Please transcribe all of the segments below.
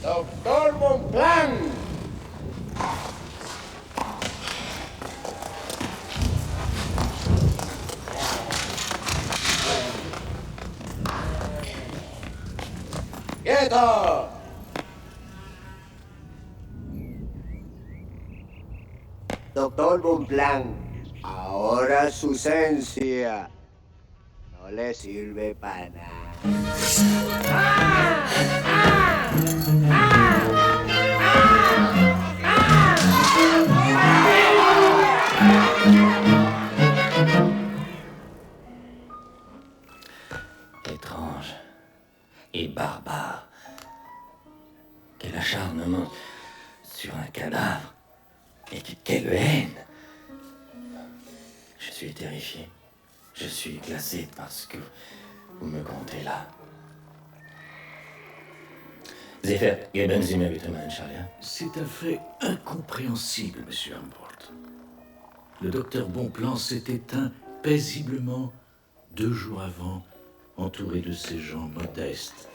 Doctor Bonpland. ¡Quieto! Doctor Bonpland, ahora su esencia no le sirve para nada. Étrange et barbare. Quel acharnement sur un cadavre. Et quelle haine. Je suis terrifié. Je suis glacé parce que vous me comptez là. Sie vergeben Sie mir bitte meinen Schal, ja? C'est un fait incompréhensible, monsieur Humboldt. Le docteur Bonpland s'est éteint paisiblement 2 jours avant, entouré de ces gens modestes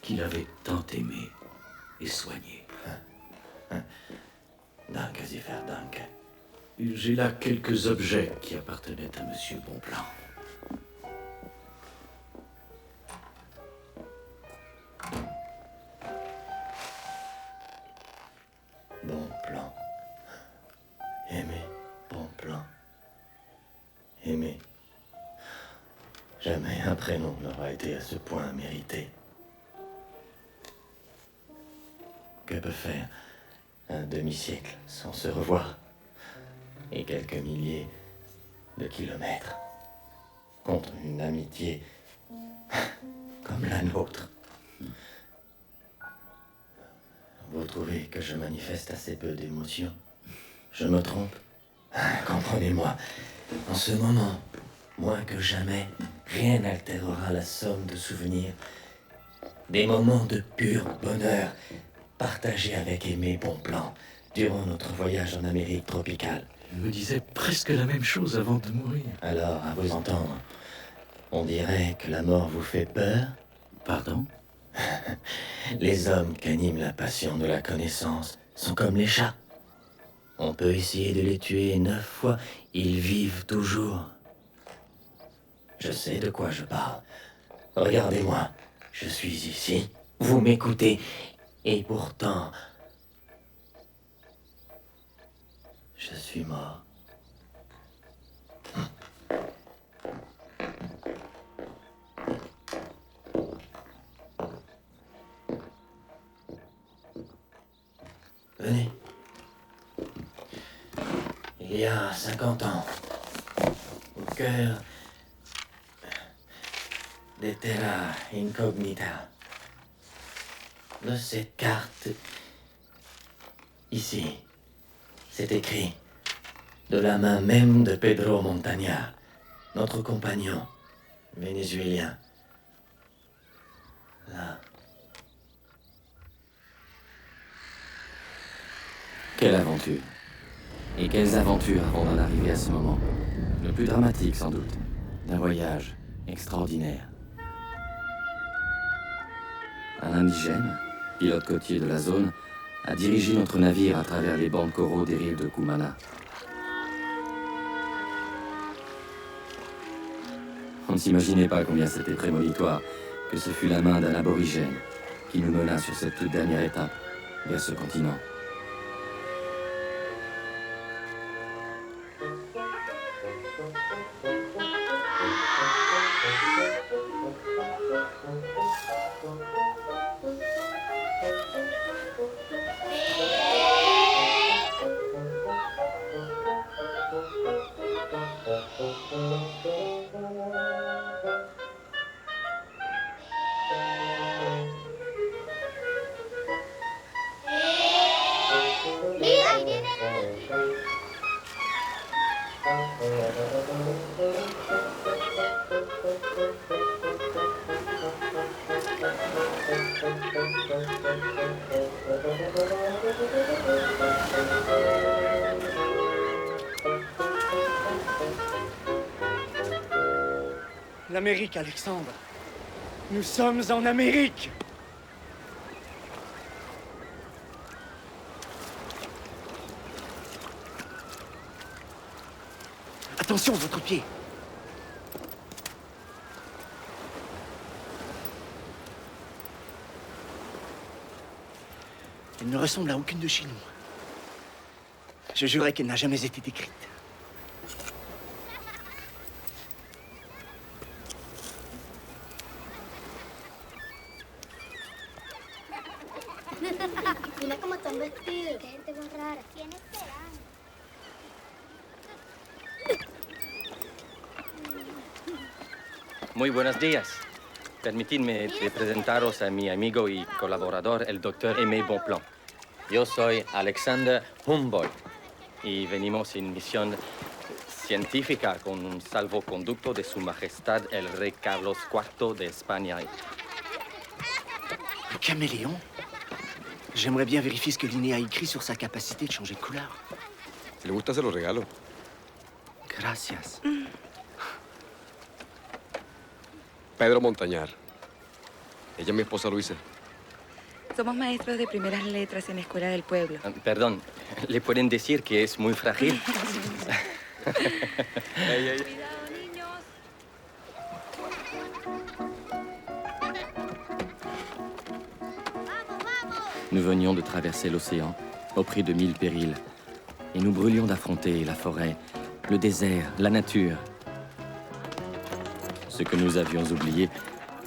qu'il avait tant aimés et soignés. Danke, Ziffer, danke. J'ai là quelques objets qui appartenaient à monsieur Bonpland. Bonpland. Aimer, Bonpland. Aimer. Jamais un prénom n'aura été à ce point mérité. Que peut faire un demi-siècle sans se revoir et quelques milliers de kilomètres contre une amitié comme la nôtre? Vous trouvez que je manifeste assez peu d'émotion? Je me trompe? Comprenez-moi, en ce moment, moins que jamais, rien n'altérera la somme de souvenirs, des moments de pur bonheur partagés avec Aimé Bonpland durant notre voyage en Amérique tropicale. Il me disait presque la même chose avant de mourir. Alors, à vous entendre, on dirait que la mort vous fait peur? Pardon? Les hommes qu'anime la passion de la connaissance sont comme les chats. On peut essayer de les tuer 9 fois, ils vivent toujours. Je sais de quoi je parle. Regardez-moi, je suis ici, vous m'écoutez, et pourtant, je suis mort. Venez. Il y a 50 ans, au cœur de Terra Incognita, de cette carte, ici, c'est écrit de la main même de Pedro Montaña, notre compagnon vénézuélien. Là. Quelle aventure! Et quelles aventures avant d'en arriver à ce moment. Le plus dramatique, sans doute, d'un voyage extraordinaire. Un indigène, pilote côtier de la zone, a dirigé notre navire à travers les bancs de coraux des rives de Cumana. On ne s'imaginait pas combien c'était prémonitoire que ce fut la main d'un aborigène qui nous mena sur cette toute dernière étape vers ce continent. L'Amérique, Alexandre. Nous sommes en Amérique. Attention, votre pied. Elle ne ressemble à aucune de chez nous. Je jurais qu'elle n'a jamais été décrite. Mira cómo están vestidos. Qué gente más rara. Tiene esperanza. Muy buenos días. Permitidme de presentaros a mi amigo y colaborador, el doctor Aimé Bonpland. Yo soy Alexander Humboldt y venimos en misión científica con un salvoconducto de Su Majestad el Rey Carlos IV de España. Un caméléon? J'aimerais bien vérifier ce que Linné a écrit sur sa capacité de changer de couleur. Si le gusta, se lo regalo. Gracias. Pedro Montañar. Ella es mi esposa Luisa. Somos maestros de primeras letras en la Escuela del Pueblo. Perdón, ¿le pueden decir que es muy frágil? Cuidado, niños. Nous venions de traverser l'océan, au prix de 1000 périls. Et nous brûlions d'affronter la forêt, le désert, la nature. Ce que nous avions oublié,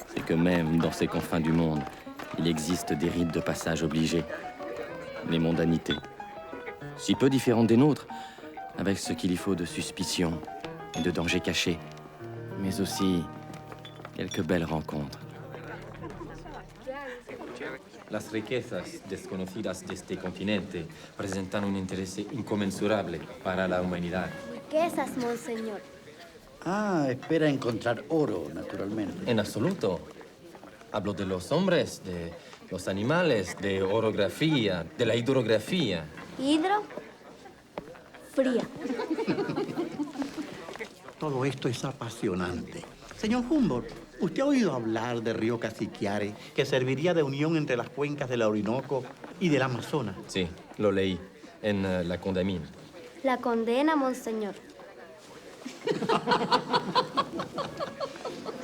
c'est que même dans ces confins du monde, il existe des rites de passage obligés. Les mondanités. Si peu différentes des nôtres, avec ce qu'il y faut de suspicion et de dangers cachés. Mais aussi quelques belles rencontres. Las riquezas desconocidas de este continente presentan un interés inconmensurable para la humanidad. Riquezas, monseñor. Ah, espera encontrar oro, naturalmente. En absoluto. Hablo de los hombres, de los animales, de orografía, de la hidrografía. Hidro. Fría. Todo esto es apasionante. Señor Humboldt, ¿usted ha oído hablar del río Casiquiare, que serviría de unión entre las cuencas del Orinoco y del Amazonas? Sí, lo leí en La Condamine. La condena, monseñor.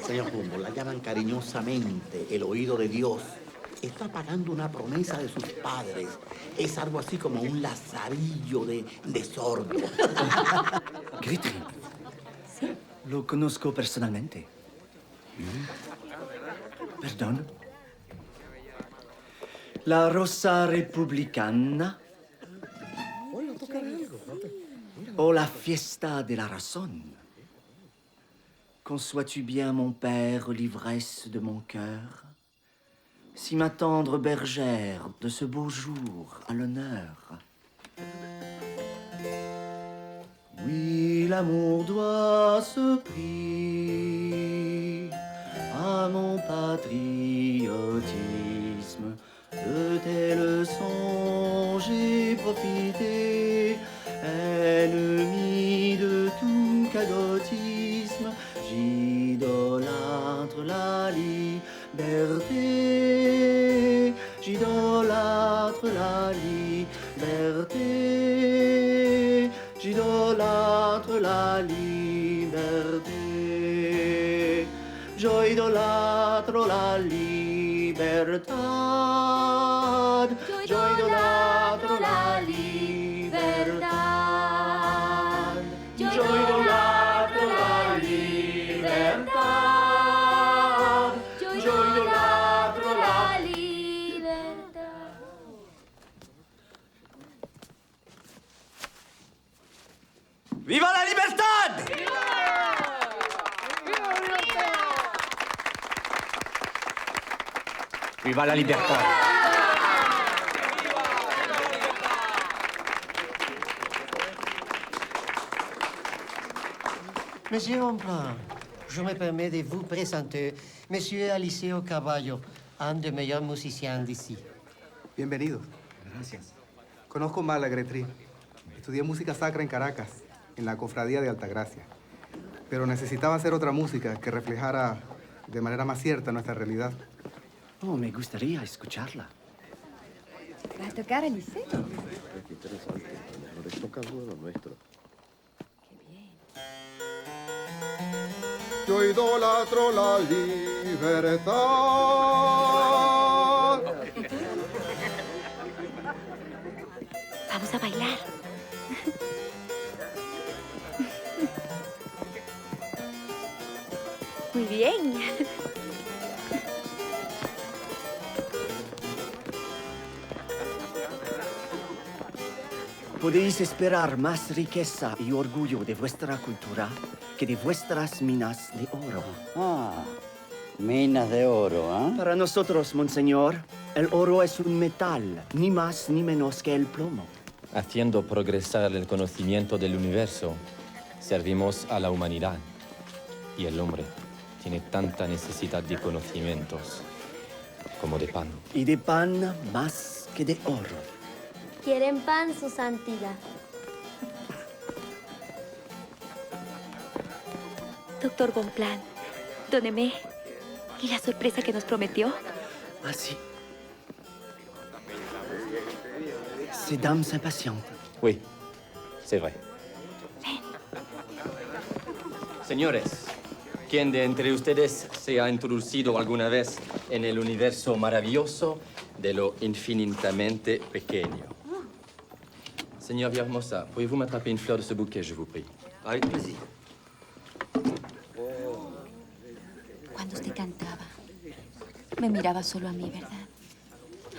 Señor Humboldt, la llaman cariñosamente el oído de Dios. Está pagando una promesa de sus padres. Es algo así como un lazarillo de sordo. Gritry. Lo conozco personalmente. Perdón. La Rosa Republicana. O la Fiesta de la Razón. Conçois-tu bien, mon père, l'ivresse de mon cœur? Si ma tendre bergère de ce beau jour a l'honneur. Oui, l'amour doit ce prix à mon patriotisme. De tes leçons j'ai profité, ennemi de tout cagotisme. J'idolâtre la liberté, j'idolâtre la liberté, j'idolâtre la liberté, j'idolâtre la libertad, j'idolâtre la libertad, j'idolâtre la libertad, j'idolâtre la libertad. ¡Viva la libertad! ¡Viva la libertad! Monsieur Bonpland, je me permets de vous présenter Monsieur Eliseo Caballo, un des meilleurs musiciens d'ici. Bienvenidos. Gracias. Conozco mal a Gretry. Estudié música sacra en Caracas, en la Cofradía de Altagracia. pero necesitaba hacer otra música que reflejara de manera más cierta nuestra realidad. Oh, me gustaría escucharla. ¿Vas a tocar, Alice? Les toca algo lo nuestro. Yo idolatro la libertad. Vamos a bailar. Muy bien. Podéis esperar más riqueza y orgullo de vuestra cultura que de vuestras minas de oro. Ah, minas de oro, ¿ah? Para nosotros, monseñor, el oro es un metal, ni más ni menos que el plomo. Haciendo progresar el conocimiento del universo, servimos a la humanidad. Y el hombre tiene tanta necesidad de conocimientos como de pan. Y de pan más que de oro. ¿Quieren pan, su santidad? Doctor Bonpland, Don Aimé, ¿y la sorpresa que nos prometió? Ah, sí. Ces dames s'impatientent. Oui, c'est vrai. Señores, ¿quién de entre ustedes se ha introducido alguna vez en el universo maravilloso de lo infinitamente pequeño? Señor Villahermosa, pourriez-vous m'attraper une fleur de ce bouquet, je vous prie? Avec plaisir. Cuando usted cantaba, me miraba solo a mí, ¿verdad?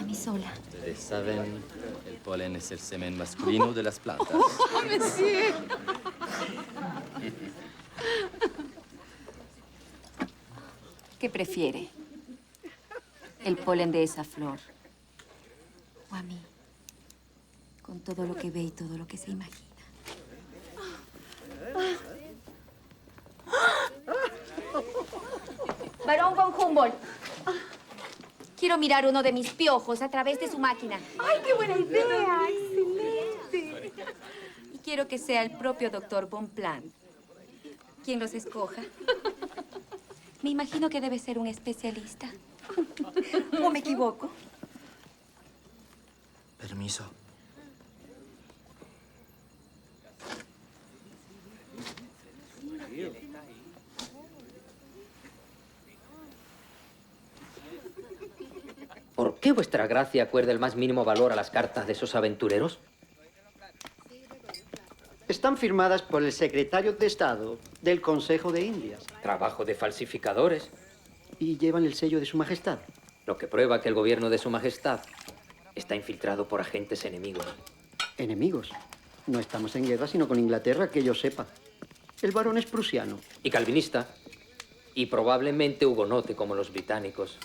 A mí sola. Ustedes saben, el polen es el semen masculino de las plantas. ¡Oh, monsieur! ¿Qué prefiere? ¿El polen de esa flor? ¿O a mí? Con todo lo que ve y todo lo que se imagina. Barón von Humboldt. Quiero mirar uno de mis piojos a través de su máquina. ¡Ay, qué buena idea! ¡Excelente! Y quiero que sea el propio doctor Bonpland quien los escoja. Me imagino que debe ser un especialista. ¿O me equivoco? Permiso. ¿Por qué vuestra gracia acuerda el más mínimo valor a las cartas de esos aventureros? Están firmadas por el secretario de Estado del Consejo de Indias. Trabajo de falsificadores. Y llevan el sello de Su Majestad. Lo que prueba que el gobierno de Su Majestad está infiltrado por agentes enemigos. ¿Enemigos? No estamos en guerra, sino con Inglaterra, que yo sepa. El varón es prusiano. Y calvinista. Y probablemente hugonote como los británicos.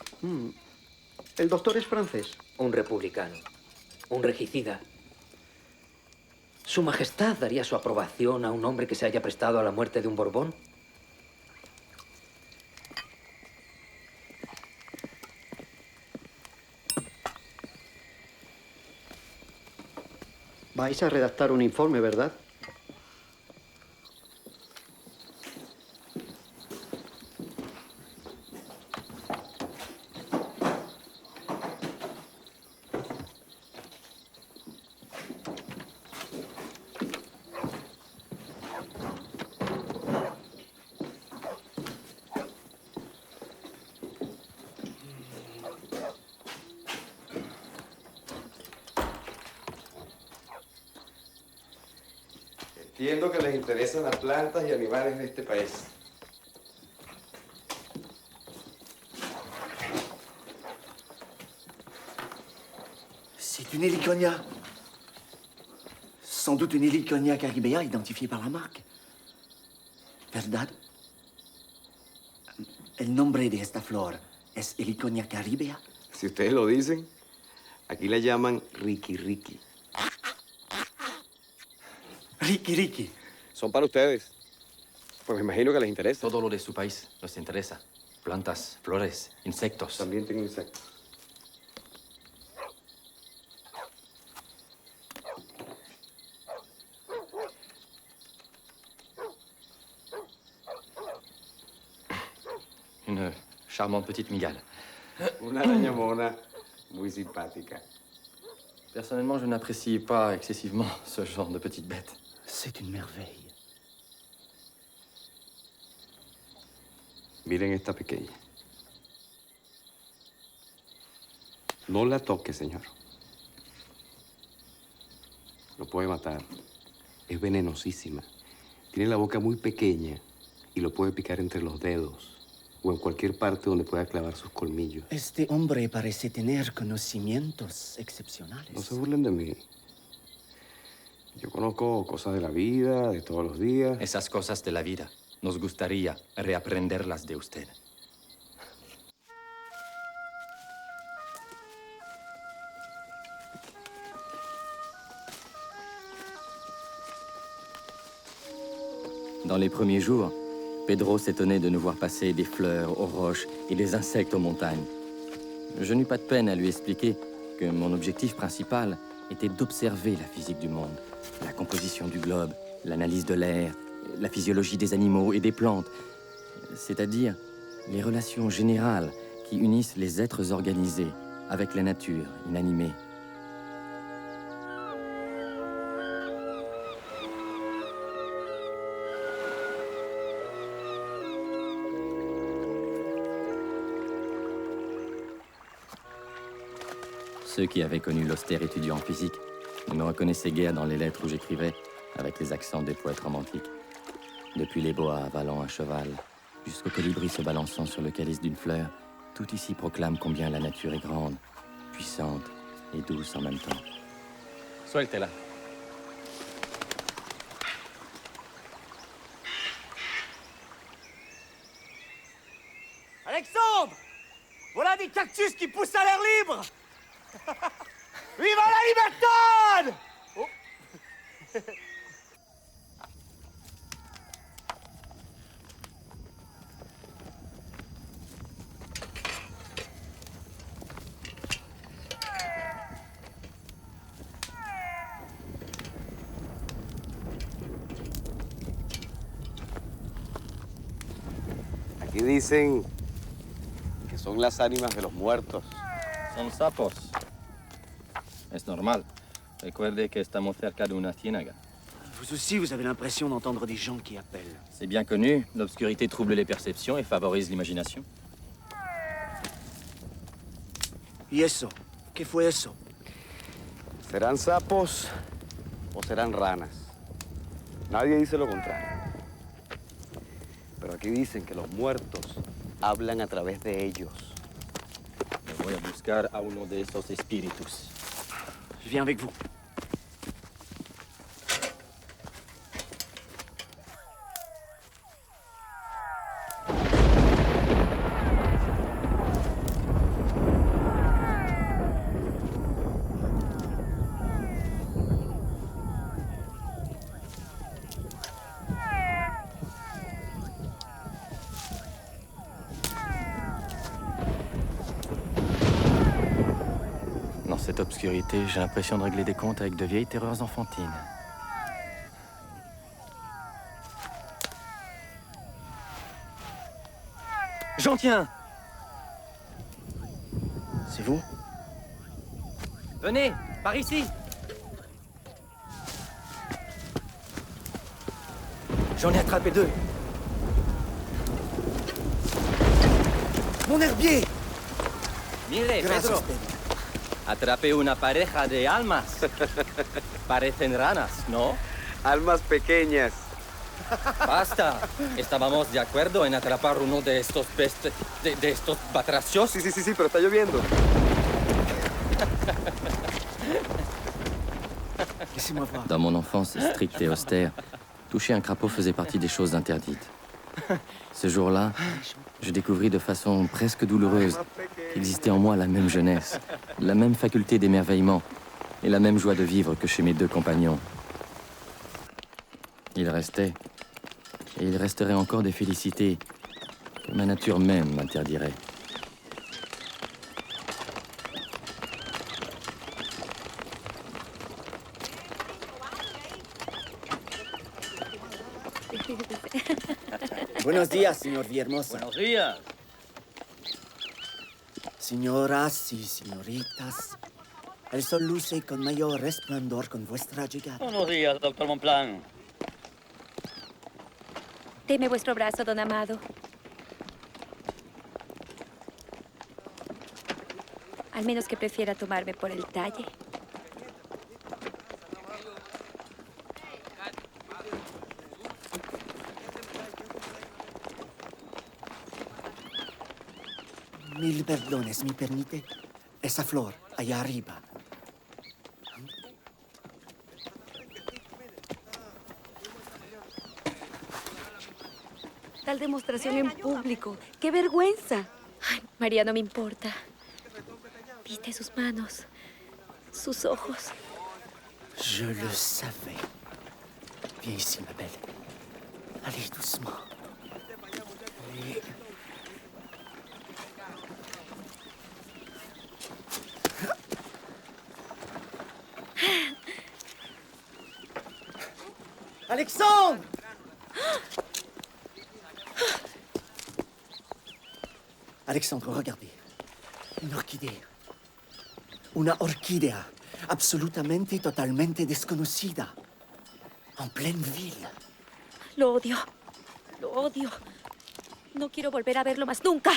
El doctor es francés. Un republicano. Un regicida. ¿Su Majestad daría su aprobación a un hombre que se haya prestado a la muerte de un Borbón? Vais a redactar un informe, ¿verdad? Entiendo que les interesan las plantas y animales de este país. C'est une heliconia. Sans doute une heliconia caribea identifiée par la marque. ¿Verdad? El nombre de esta flor es heliconia caribea. Si ustedes lo dicen, aquí la llaman Ricky Ricky. Ricky Ricky. Son para ustedes. Pues me imagino que les interesa. Todo lo de su país nos interesa. Plantas, flores, insectos. También tengo insectos. une charmante petite migale. Una araña mona, muy simpática. Personnellement, je n'apprécie pas excessivement ce genre de petite bête. C'est une merveille. Miren esta pequeña. No la toque, señor. Lo puede matar. Es venenosísima. Tiene la boca muy pequeña y lo puede picar entre los dedos o en cualquier parte donde pueda clavar sus colmillos. Este hombre parece tener conocimientos excepcionales. No se burlen de mí. Yo conozco cosas de la vida, de todos los días. Esas cosas de la vida, nos gustaría reaprenderlas de usted. Dans les premiers jours, Pedro s'étonnait de ne voir passer des fleurs aux roches et des insectes aux montagnes. Je n'eus pas de peine à lui expliquer que mon objectif principal était d'observer la physique du monde, la composition du globe, l'analyse de l'air, la physiologie des animaux et des plantes, c'est-à-dire les relations générales qui unissent les êtres organisés avec la nature inanimée. Ceux qui avaient connu l'austère étudiant en physique ne me reconnaissaient guère dans les lettres où j'écrivais avec les accents des poètes romantiques. Depuis les boas avalant un cheval, jusqu'au colibri se balançant sur le calice d'une fleur, tout ici proclame combien la nature est grande, puissante et douce en même temps. Suéltela. Alexandre! Voilà des cactus qui poussent à l'air libre! Viva la libertad! Oh. Aquí dicen que son las ánimas de los muertos. Son sapos. Es normal. Recuerde que estamos cerca de una ciénaga. Vous aussi, vous avez l'impression d'entendre des gens qui appellent. C'est bien connu, l'obscurité trouble les perceptions et favorise l'imagination. ¿Y eso? ¿Qué fue eso? ¿Serán sapos o serán ranas? Nadie dice lo contrario. Pero aquí dicen que los muertos hablan a través de ellos. Me voy a buscar a uno de esos espíritus. Je viens avec vous. Dans cette obscurité, j'ai l'impression de régler des comptes avec de vieilles terreurs enfantines. J'en tiens! C'est vous? Venez, par ici! J'en ai attrapé deux. Mon herbier! Mire, Gracias, Pedro. Pedro. Atrapé una pareja de almas. Parecen ranas, ¿no? Almas pequeñas. Basta. Estábamos de acuerdo en atrapar uno de estos de estos batracios. Sí, pero está lloviendo. Laissez-moi voir. Dans mon enfance stricte et austère, toucher un crapaud faisait partie des choses interdites. Ce jour-là, je découvris de façon presque douloureuse qu'existait en moi la même jeunesse, la même faculté d'émerveillement et la même joie de vivre que chez mes deux compagnons. Il restait, et il resterait encore des félicités que ma nature même m'interdirait. Buenos días, señor Villahermosa. Buenos días. Señoras y señoritas, el sol luce con mayor resplandor con vuestra llegada. Buenos días, doctor Bonpland. Deme vuestro brazo, don Amado. Al menos que prefiera tomarme por el talle. Mil perdones, ¿me permite? Esa flor, allá arriba. Tal demostración en público. ¡Qué vergüenza! Ay, María, no me importa. ¿Viste sus manos? Sus ojos. Je le savais. Viens ici, ma belle. Allez, doucement. Allez. Alexandre! Alexandre, regardez. Une orquídea. Una orquídea absolutamente y totalmente desconocida. En pleine ville. Lo odio. Lo odio. No quiero volver a verlo más nunca.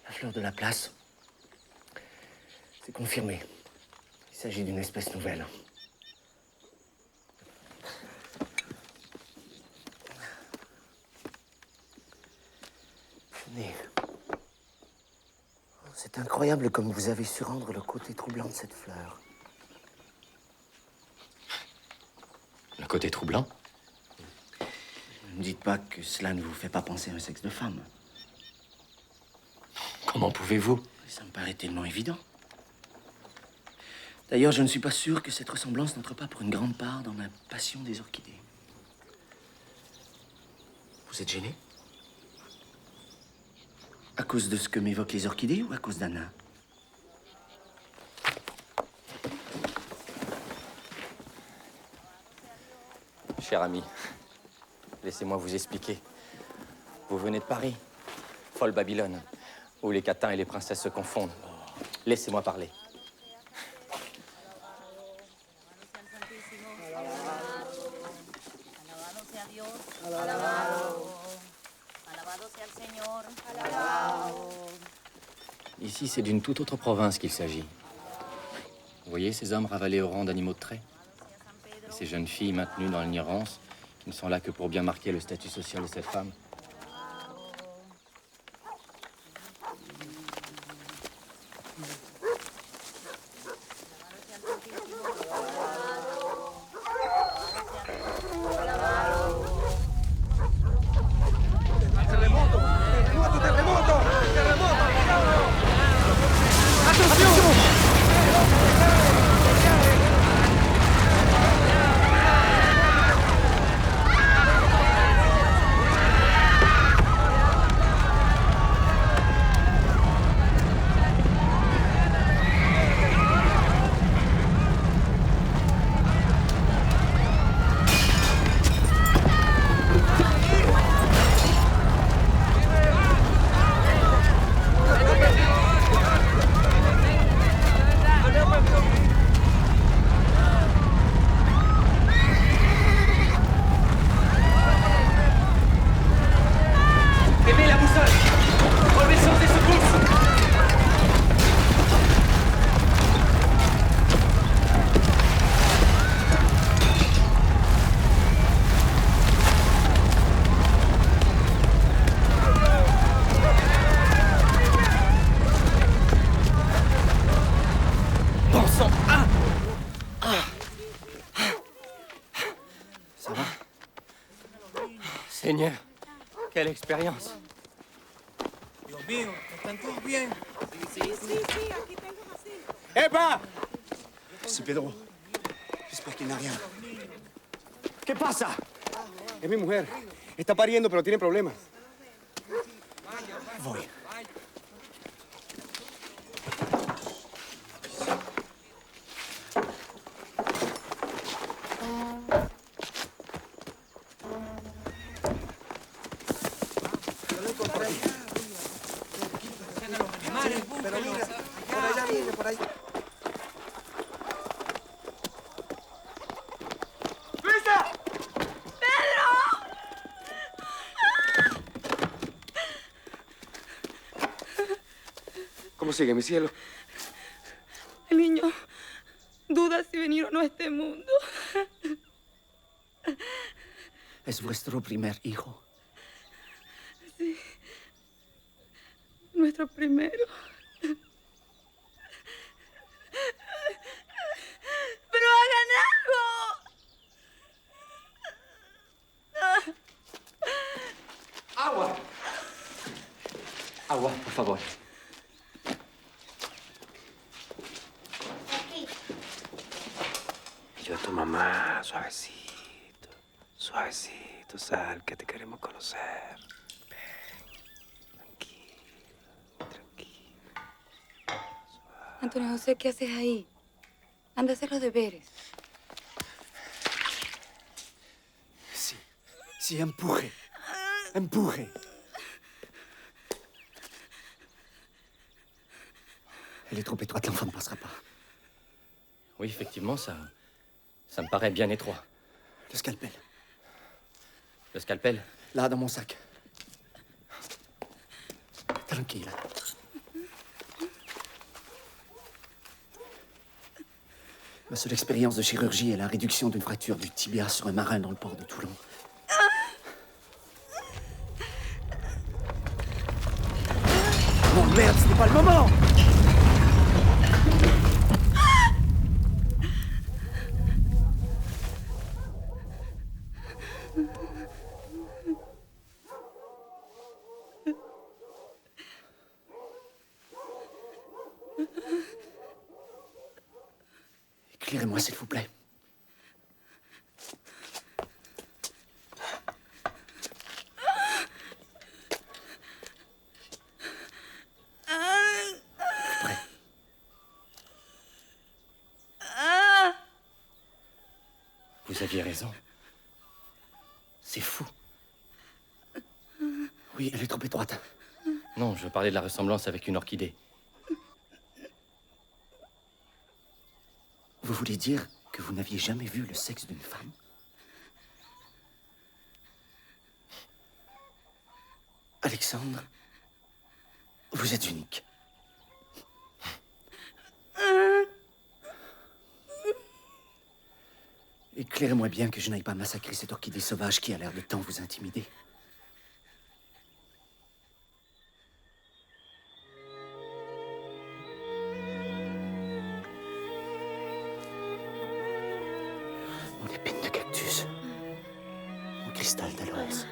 La fleur de la place. C'est confirmé. Il s'agit d'une espèce nouvelle. Venez. C'est incroyable comme vous avez su rendre le côté troublant de cette fleur. Le côté troublant? Ne dites pas que cela ne vous fait pas penser à un sexe de femme. Comment pouvez-vous? Ça me paraît tellement évident. D'ailleurs, je ne suis pas sûr que cette ressemblance n'entre pas pour une grande part dans ma passion des orchidées. Vous êtes gêné? À cause de ce que m'évoquent les orchidées ou à cause d'Anna? Cher ami, laissez-moi vous expliquer. Vous venez de Paris, folle Babylone, où les catins et les princesses se confondent. Laissez-moi parler. Ici, c'est d'une toute autre province qu'il s'agit. Vous voyez ces hommes ravalés au rang d'animaux de trait? Et ces jeunes filles maintenues dans l'ignorance, qui ne sont là que pour bien marquer le statut social de cette femme. Seigneur, quelle expérience. Dios mío, ¿están todos bien? Sí, aquí tengo así. ¡Epa! C'est Pedro. J'espère qu'il n'a rien. ¿Qué pasa? Es mi mujer. Está pariendo, pero tiene problemas. Voy. Pero mira, por allá viene, por ahí. ¡Luisa! ¡Pedro! ¿Cómo sigue, mi cielo? El niño duda si venir o no a este mundo. Es vuestro primer hijo. Sí. Nuestro primero. ¡Pero hagan algo! ¡Agua! Agua, por favor. Yo a tu mamá, suavecito, suavecito, sal, que te queremos conocer. Antonio José, ¿qué haces ahí? Anda a hacer los deberes. Sí, empuje. Empuje. Elle est trop étroite, l'enfant ne passera pas. Oui, effectivement, ça me paraît bien étroit. Le scalpel. Le scalpel? Là, dans mon sac. Tranquille. Ma seule expérience de chirurgie est la réduction d'une fracture du tibia sur un marin dans le port de Toulon. Oh merde, ce n'est pas le moment! Éclairez-moi, s'il vous plaît. Prêt. Vous aviez raison. C'est fou. Oui, elle est trop étroite. Non, je parlais de la ressemblance avec une orchidée. Vous voulez dire que vous n'aviez jamais vu le sexe d'une femme? Alexandre, vous êtes unique. Éclairez-moi bien que je n'aille pas massacrer cette orchidée sauvage qui a l'air de tant vous intimider. Mon épine de cactus. Mon cristal d'aloès.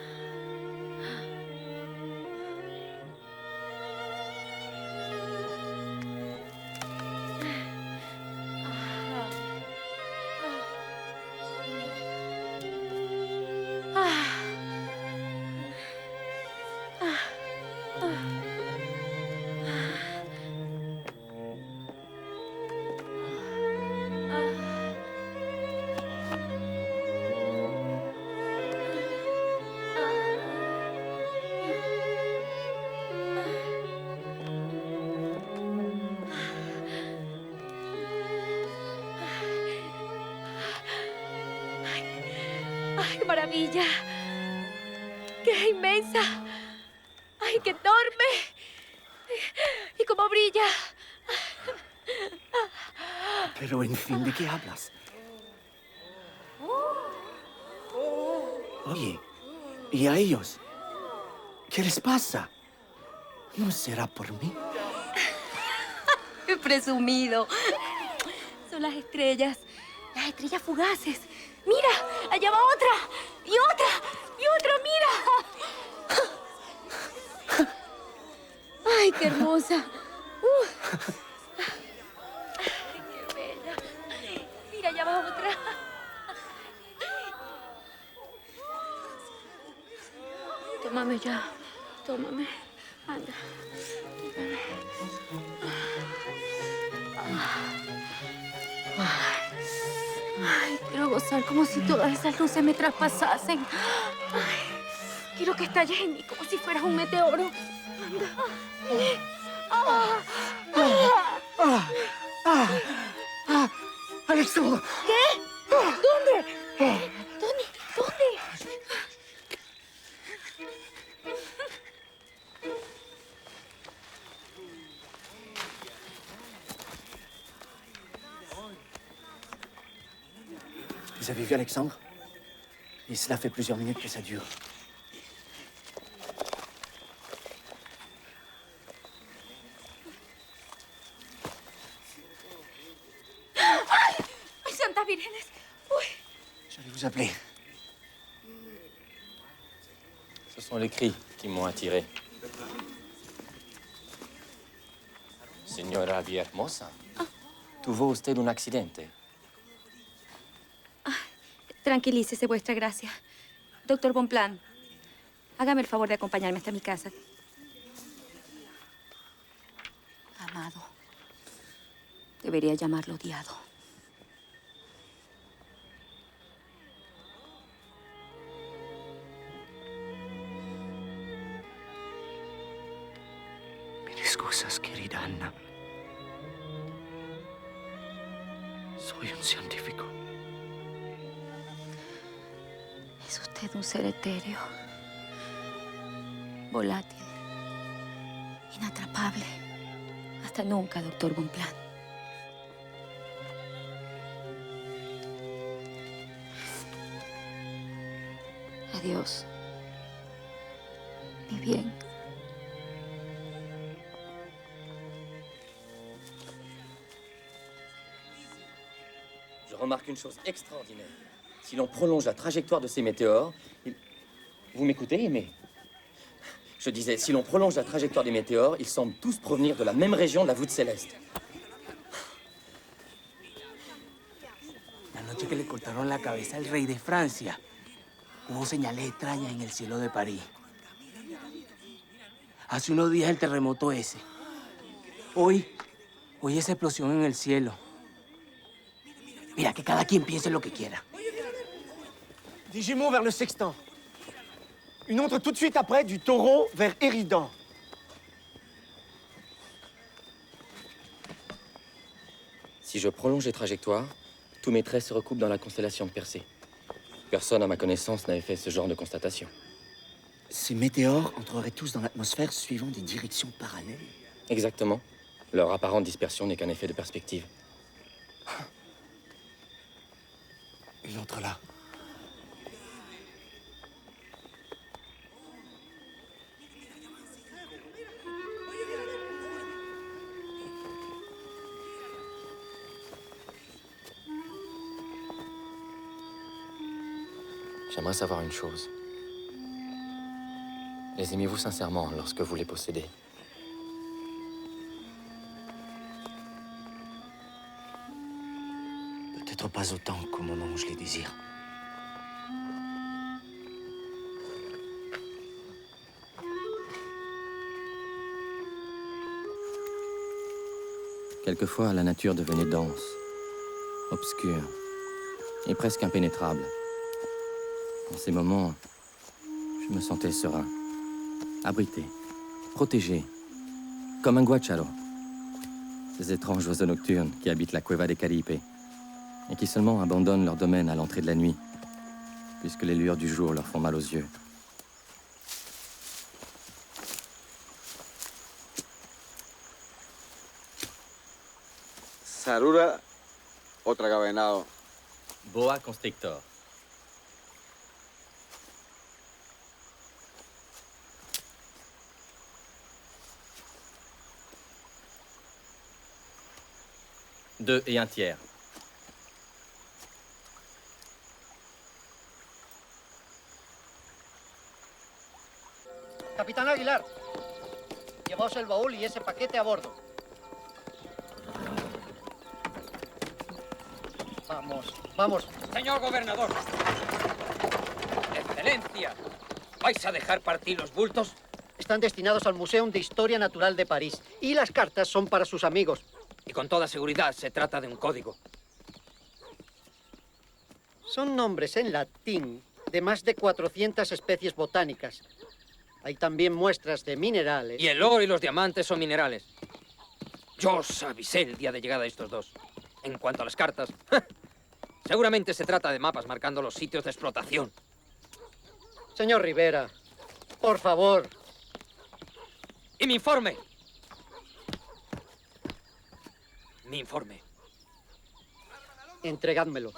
¡Ay, qué maravilla! ¡Qué inmensa! ¡Ay, qué enorme! ¡Y cómo brilla! Pero, en fin, ¿de qué hablas? Oye, ¿y a ellos? ¿Qué les pasa? ¿No será por mí? ¡Qué presumido! Son las estrellas fugaces. ¡Mira! ¡Allá va otra! ¡Y otra! ¡Y otra! ¡Mira! ¡Ay, qué hermosa! ¡Ay, qué bella! ¡Mira, allá va otra! Tómame ya. Tómame. Anda. Ay, quiero gozar como si todas esas luces me traspasasen. Ay, quiero que estalles en mí como si fueras un meteoro. Anda. Alexandre. ¿Qué? ¿Dónde? ¿Dónde? ¿Dónde? Vous avez vu Alexandre? Et cela fait plusieurs minutes que ça dure. ¡Ay, santas vírgenes! ¡Uy! J'allais vous appeler. Ce sont les cris qui m'ont attiré. Señora Villahermosa, tuvo usted un accidente. Tranquilícese, vuestra gracia. Doctor Bonpland, hágame el favor de acompañarme hasta mi casa. Amado. Debería llamarlo odiado. Mil excusas, querida Anna. Soy un científico. Es usted un ser etéreo, volátil, inatrapable. Hasta nunca, doctor Bonpland. Adiós. Mi bien. Je remarque une chose extraordinaire. Si l'on prolonge la trajectoire de ces météores, vous m'écoutez, Aimé? Je disais, si l'on prolonge la trajectoire des météores, ils semblent tous provenir de la même région de la voûte céleste. La noche que le cortaron la cabeza al rey de Francia, hubo señales extrañas en el cielo de París. Hace unos días el terremoto ese. Hoy esa explosión en el cielo. Mira, que cada quien piense lo que quiera. Des Gémeaux vers le Sextant. Une autre tout de suite après, du Taureau vers Éridan. Si je prolonge les trajectoires, tous mes traits se recoupent dans la constellation de Persée. Personne, à ma connaissance, n'avait fait ce genre de constatation. Ces météores entreraient tous dans l'atmosphère suivant des directions parallèles. Exactement. Leur apparente dispersion n'est qu'un effet de perspective. Une autre là. J'aimerais savoir une chose. Les aimez-vous sincèrement lorsque vous les possédez? Peut-être pas autant qu'au moment où je les désire. Quelquefois, la nature devenait dense, obscure et presque impénétrable. En ces moments, je me sentais serein, abrité, protégé, comme un guacharo. Ces étranges oiseaux nocturnes qui habitent la Cueva des Caripes et qui seulement abandonnent leur domaine à l'entrée de la nuit, puisque les lueurs du jour leur font mal aux yeux. Sarura o tragavenado. Boa constrictor. Deux et un tiers. Capitán Aguilar, llevaos el baúl y ese paquete a bordo. Vamos, vamos. Señor gobernador. Excelencia. ¿Vais a dejar partir los bultos? Están destinados al Museo de Historia Natural de París y las cartas son para sus amigos. Y con toda seguridad se trata de un código. Son nombres en latín de más de 400 especies botánicas. Hay también muestras de minerales. Y el oro y los diamantes son minerales. Yo os avisé el día de llegada de estos dos. En cuanto a las cartas, seguramente se trata de mapas marcando los sitios de explotación. Señor Rivera, por favor. ¡Y mi informe! Mi informe. Entregádmelo.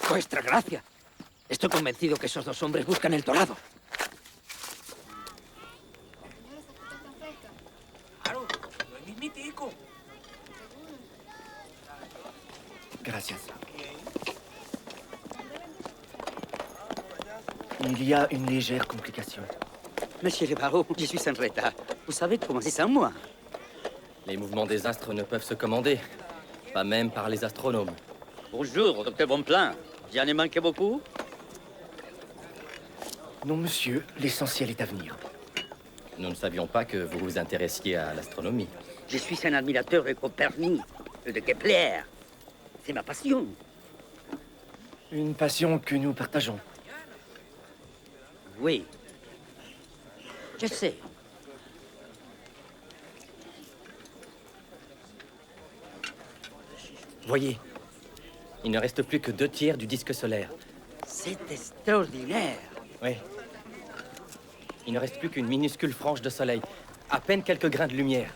Vuestra gracia. Estoy convencido que esos dos hombres buscan el dorado. Claro, no es mismitico. Gracias. Il y a une légère complication. Monsieur le baron, je suis en retard. Vous savez commencer sans moi. Les mouvements des astres ne peuvent se commander. Pas même par les astronomes. Bonjour, docteur Bonpland. J'en ai manqué beaucoup? Non, monsieur, l'essentiel est à venir. Nous ne savions pas que vous vous intéressiez à l'astronomie. Je suis un admirateur de Copernic, de Kepler. C'est ma passion. Une passion que nous partageons. Oui. Je sais. Voyez, il ne reste plus que 2 tiers du disque solaire. C'est extraordinaire. Oui. Il ne reste plus qu'une minuscule frange de soleil. À peine quelques grains de lumière.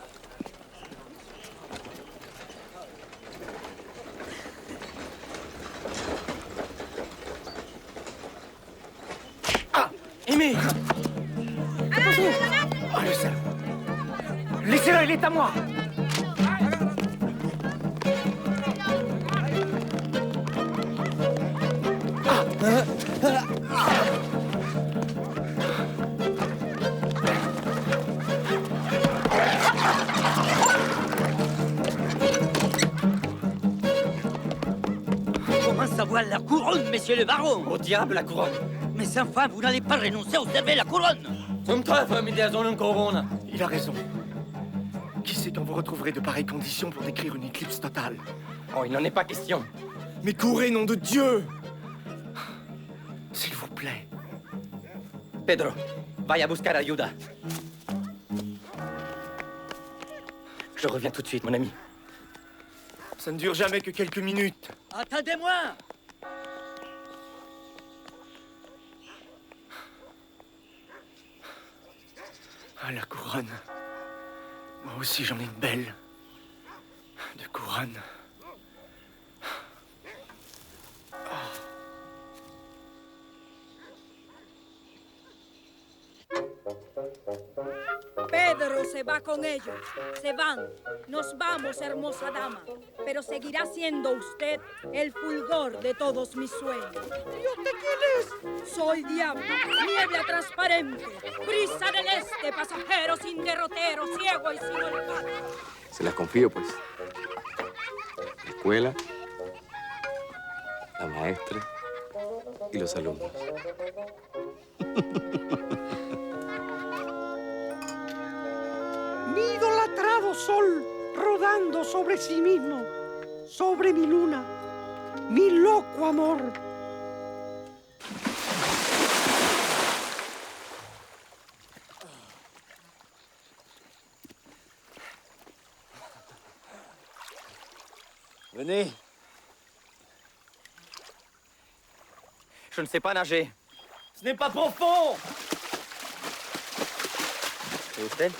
Ah! Aimé! Oh, le salaud! Laissez-le, il est à moi! Comment savoir la couronne, monsieur le baron? Au diable, la couronne! Mais enfin, vous n'allez pas renoncer à observer la couronne! Il a raison. Qui sait quand vous retrouverez de pareilles conditions pour décrire une éclipse totale? Oh, il n'en est pas question. Mais courez, nom de Dieu! S'il vous plaît. Pedro, vaya a buscar ayuda. Je reviens tout de suite, mon ami. Ça ne dure jamais que quelques minutes. Attendez-moi! Ah, la couronne. Moi aussi, j'en ai une belle. De couronne. Pedro se va con ellos. Se van. Nos vamos, hermosa dama. Pero seguirá siendo usted el fulgor de todos mis sueños. ¿Y usted quién es? Soy Diablo, niebla transparente, brisa del este, pasajero sin derrotero, ciego y sin olfato. Se las confío, pues. La escuela, la maestra y los alumnos. Mi idolatrado sol rodando sobre sí mismo, sobre mi luna, mi loco amor. Venez. Je ne sais pas nager. Ce n'est pas profond. ¿Y usted?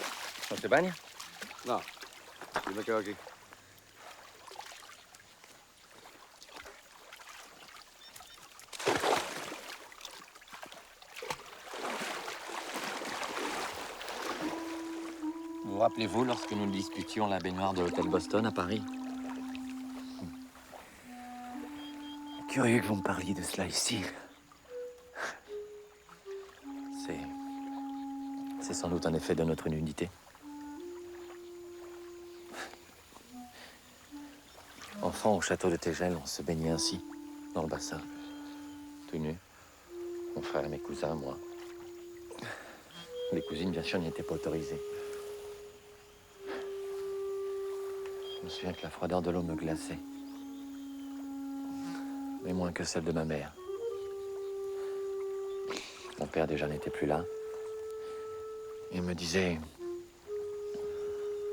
¿No se baña? No, yo me quedo aquí. Vous rappelez-vous lorsque nous discutions la baignoire de l'hôtel Boston à Paris? Curieux que vous me parliez de cela ici. C'est sans doute un effet de notre nudité. Enfant, au château de Tégel, on se baignait ainsi, dans le bassin, tout nu. Mon frère et mes cousins, moi. Les cousines, bien sûr, n'y étaient pas autorisées. Je me souviens que la froideur de l'eau me glaçait. Mais moins que celle de ma mère. Mon père déjà n'était plus là. Il me disait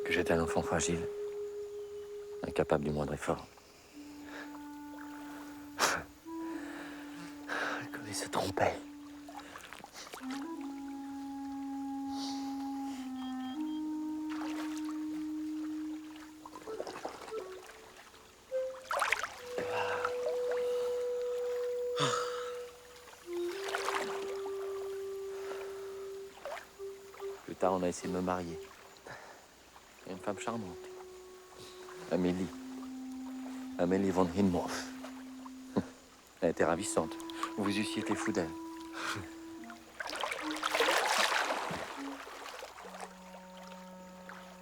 que j'étais un enfant fragile, incapable du moindre effort. Comme il se trompait. Plus tard, on a essayé de me marier. Il y a une femme charmante. Amélie. Amélie von Hinmoff. Elle était ravissante. Vous eussiez été fou d'elle.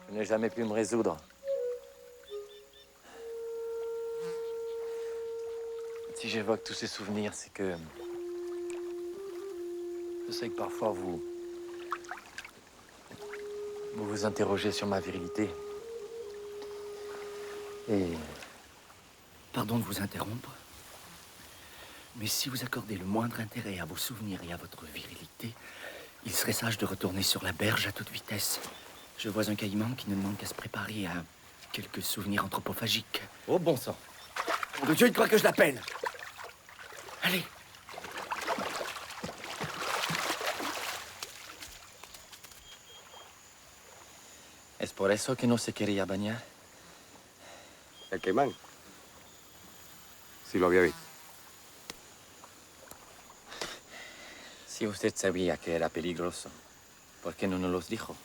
Je n'ai jamais pu me résoudre. Si j'évoque tous ces souvenirs, c'est que... Je sais que parfois vous vous interrogez sur ma virilité. Et... Pardon de vous interrompre, mais si vous accordez le moindre intérêt à vos souvenirs et à votre virilité, il serait sage de retourner sur la berge à toute vitesse. Je vois un caïman qui ne demande qu'à se préparer à quelques souvenirs anthropophagiques. Oh bon sang! Nom de Dieu, il croit que je l'appelle. Allez. ¿Es por eso que no se quería bañar? ¿El caimán? Sí lo había visto. Si usted sabía que era peligroso, ¿por qué no nos los dijo?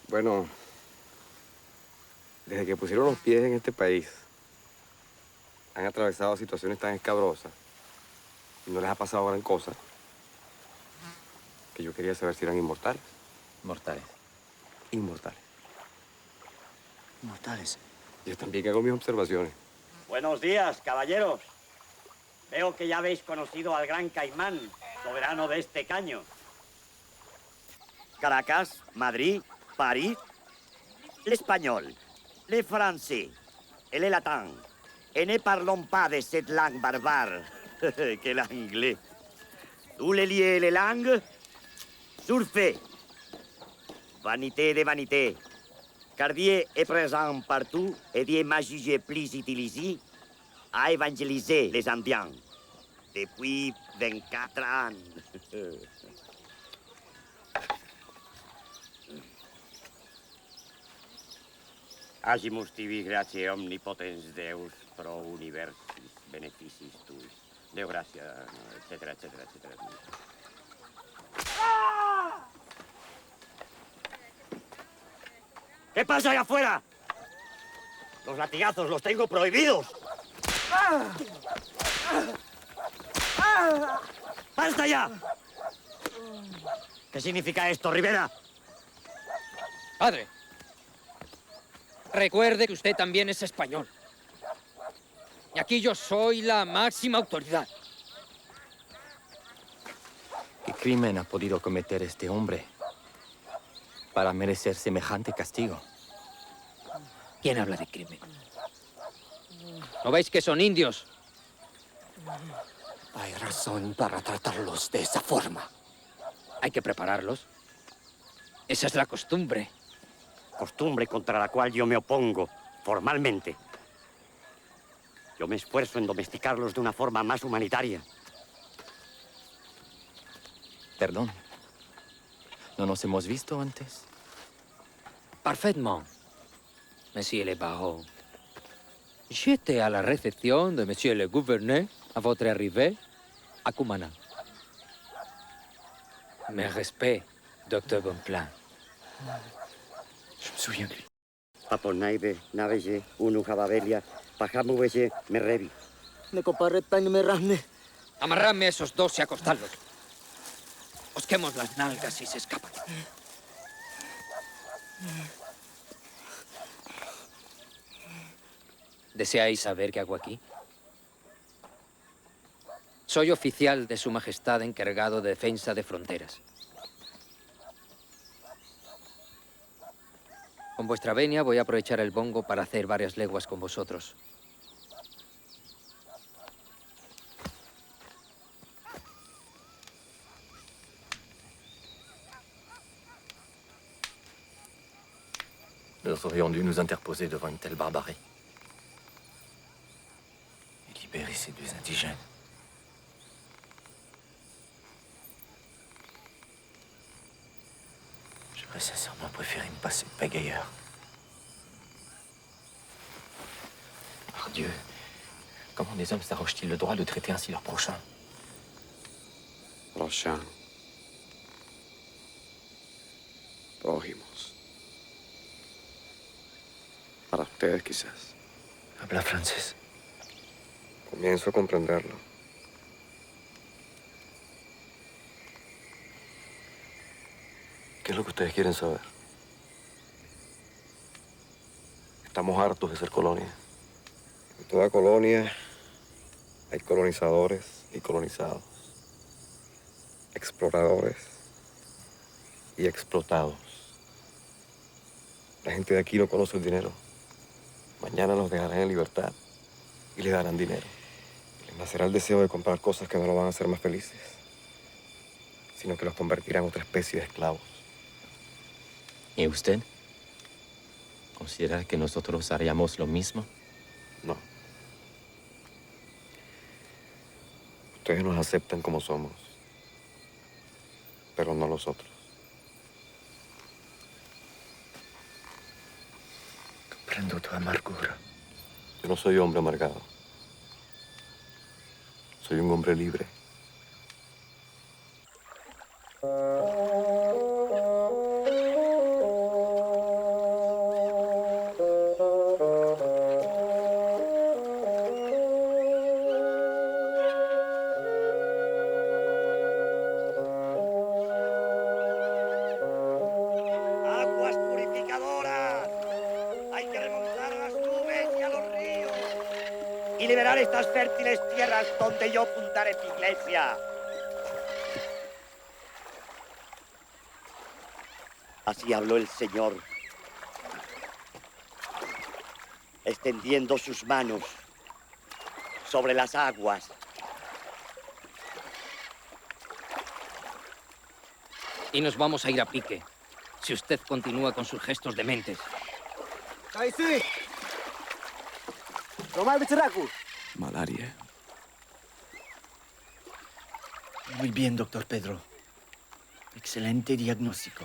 Bueno, desde que pusieron los pies en este país, han atravesado situaciones tan escabrosas y no les ha pasado gran cosa, que yo quería saber si eran inmortales. Mortales. Inmortales. Mortales. Yo también hago mis observaciones. Buenos días, caballeros. Veo que ya habéis conocido al gran Caimán, soberano de este caño. Caracas, Madrid, París, l'espagnol, le français, et le latin. Et ne parlons pas de cette langue barbare que l'anglais. Tous les liés les langues, surfez. Vanité de vanité. Car Dieu est présent partout et Dieu m'a jugé plus utilisé à évangéliser les Indiens depuis 24 ans. Agimus tibi gratiae omnipotens Deus pro universis beneficis tuis. Deo gracia, etcétera, etcétera, etcétera. ¿Qué pasa allá afuera? Los latigazos los tengo prohibidos. ¡Basta ya! ¿Qué significa esto, Rivera? Padre, recuerde que usted también es español. Y aquí yo soy la máxima autoridad. ¿Qué crimen ha podido cometer este hombre para merecer semejante castigo? ¿Quién habla de crimen? ¿No veis que son indios? Hay razón para tratarlos de esa forma. Hay que prepararlos. Esa es la costumbre. Costumbre contra la cual yo me opongo formalmente. Yo me esfuerzo en domesticarlos de una forma más humanitaria. Perdón. ¿No nos hemos visto antes? Parfaitement, Monsieur le Baron. J'étais à la réception de Monsieur le Gouverneur à votre arrivée à Cumaná. Mes respects, Docteur Bonpland. Je me souviens de lui. Paponaide, Naveye, Unujababelia, Pajamubeye, Merrevi. Amarradme a esos dos y acostadlos. Os quemo las nalgas si se escapan. ¿Deseáis saber qué hago aquí? Soy oficial de Su Majestad encargado de defensa de fronteras. Con vuestra venia voy a aprovechar el bongo para hacer varias leguas con vosotros. Nous aurions dû nous interposer devant une telle barbarie. Et libérer ces deux indigènes. J'aurais sincèrement préféré me passer de pagailleurs. Par Dieu, comment des hommes s'arrogent-ils le droit de traiter ainsi leur prochain? Prochain. Prójimos. Para ustedes, quizás. Habla francés. Comienzo a comprenderlo. ¿Qué es lo que ustedes quieren saber? Estamos hartos de ser colonia. En toda colonia hay colonizadores y colonizados, exploradores y explotados. La gente de aquí no conoce el dinero. Mañana los dejarán en libertad y les darán dinero. Les nacerá el deseo de comprar cosas que no los van a hacer más felices, sino que los convertirán en otra especie de esclavos. ¿Y usted? ¿Considera que nosotros haríamos lo mismo? No. Ustedes nos aceptan como somos, pero no los otros. Comprendo tu amargura. Yo no soy hombre amargado. Soy un hombre libre. ¡Aguas purificadoras! Hay que remontar las nubes y a los ríos y liberar estas fértiles tierras donde yo fundaré mi iglesia. Así habló el Señor, extendiendo sus manos sobre las aguas. Y nos vamos a ir a pique, si usted continúa con sus gestos dementes. ¡Ahí sí! ¡Román Bichiraku! Malaria. Muy bien, doctor Pedro. Excelente diagnóstico.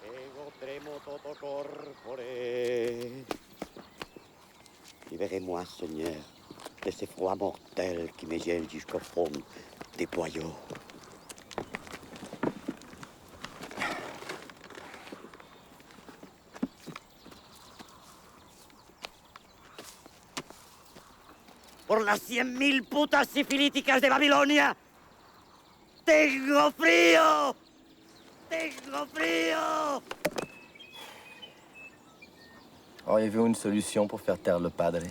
Ego tremo toto corpore. Libérez-moi, Seigneur, de ce froid mortel qui me gèle jusqu'au fond des boyaux. Por las 100.000 putas sifilíticas de Babilonia, tengo frío. ¡Tengo frío! Auriez-vous une solution pour faire taire le padre?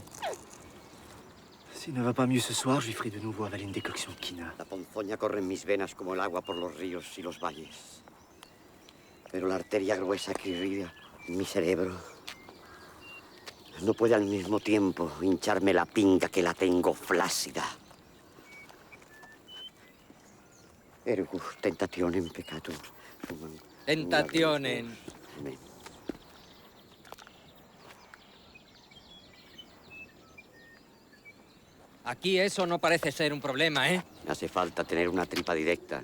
S'il ne va pas mieux ce soir, je lui ferai de nouveau avaler une décoction de quina. La ponzoña corre en mis venas como el agua por los ríos y los valles. Pero la arteria gruesa que irriga mi cerebro no puede al mismo tiempo hincharme la pinga que la tengo flácida. Ergus tentationem peccatum. Tentationen. Aquí eso no parece ser un problema, ¿eh? Me hace falta tener una tripa directa,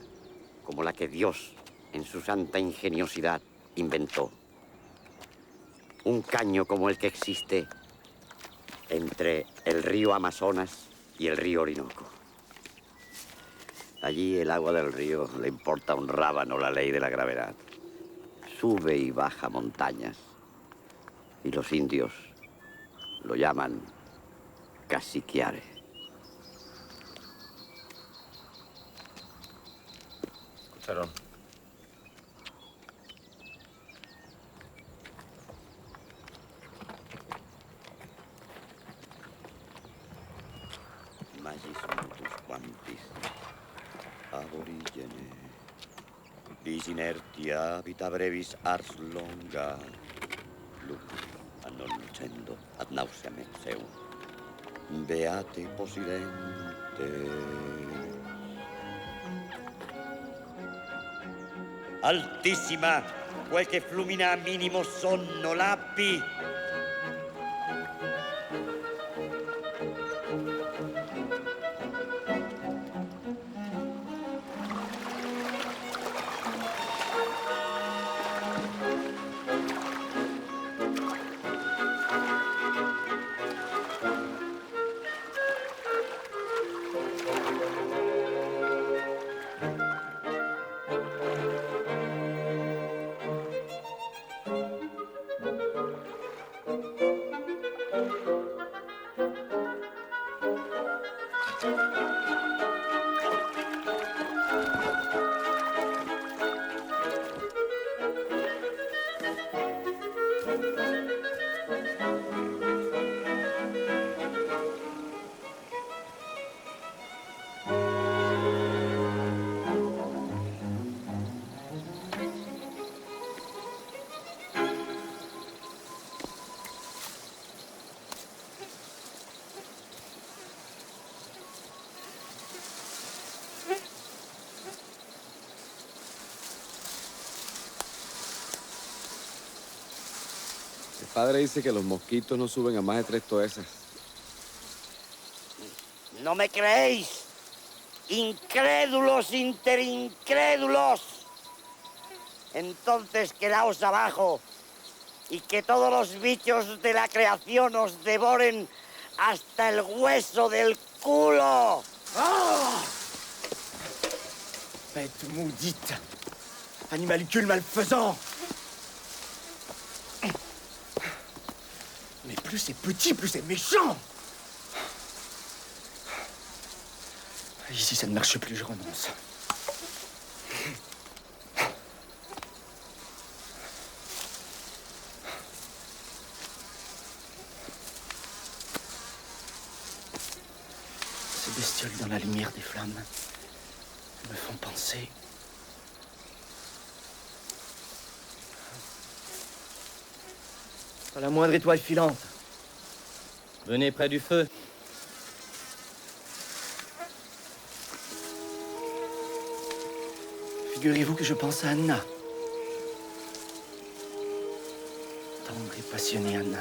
como la que Dios, en su santa ingeniosidad, inventó. un caño como el que existe entre el río Amazonas y el río Orinoco. Allí el agua del río le importa un rábano la ley de la gravedad. Sube y baja montañas. Y los indios lo llaman caciquiare. Escucharon. Magis mutus quantis aborigene vis inertia vita brevis ars longa lupus a non lucendo ad nauseam exeum beate possidente altissima quel che flumina minimo sonno lappi El padre dice que los mosquitos no suben a más de 3 toesas. ¿No me creéis? Incrédulos interincrédulos. Entonces quedaos abajo y que todos los bichos de la creación os devoren hasta el hueso del culo. Ah! Bête maudite! Animalicule malfaisant! Mais plus c'est petit, plus c'est méchant! Ici, ça ne marche plus, je renonce. Ces bestioles dans la lumière des flammes me font penser... à la moindre étoile filante. Venez près du feu. Figurez-vous que je pense à Anna. Tendre et passionnée Anna.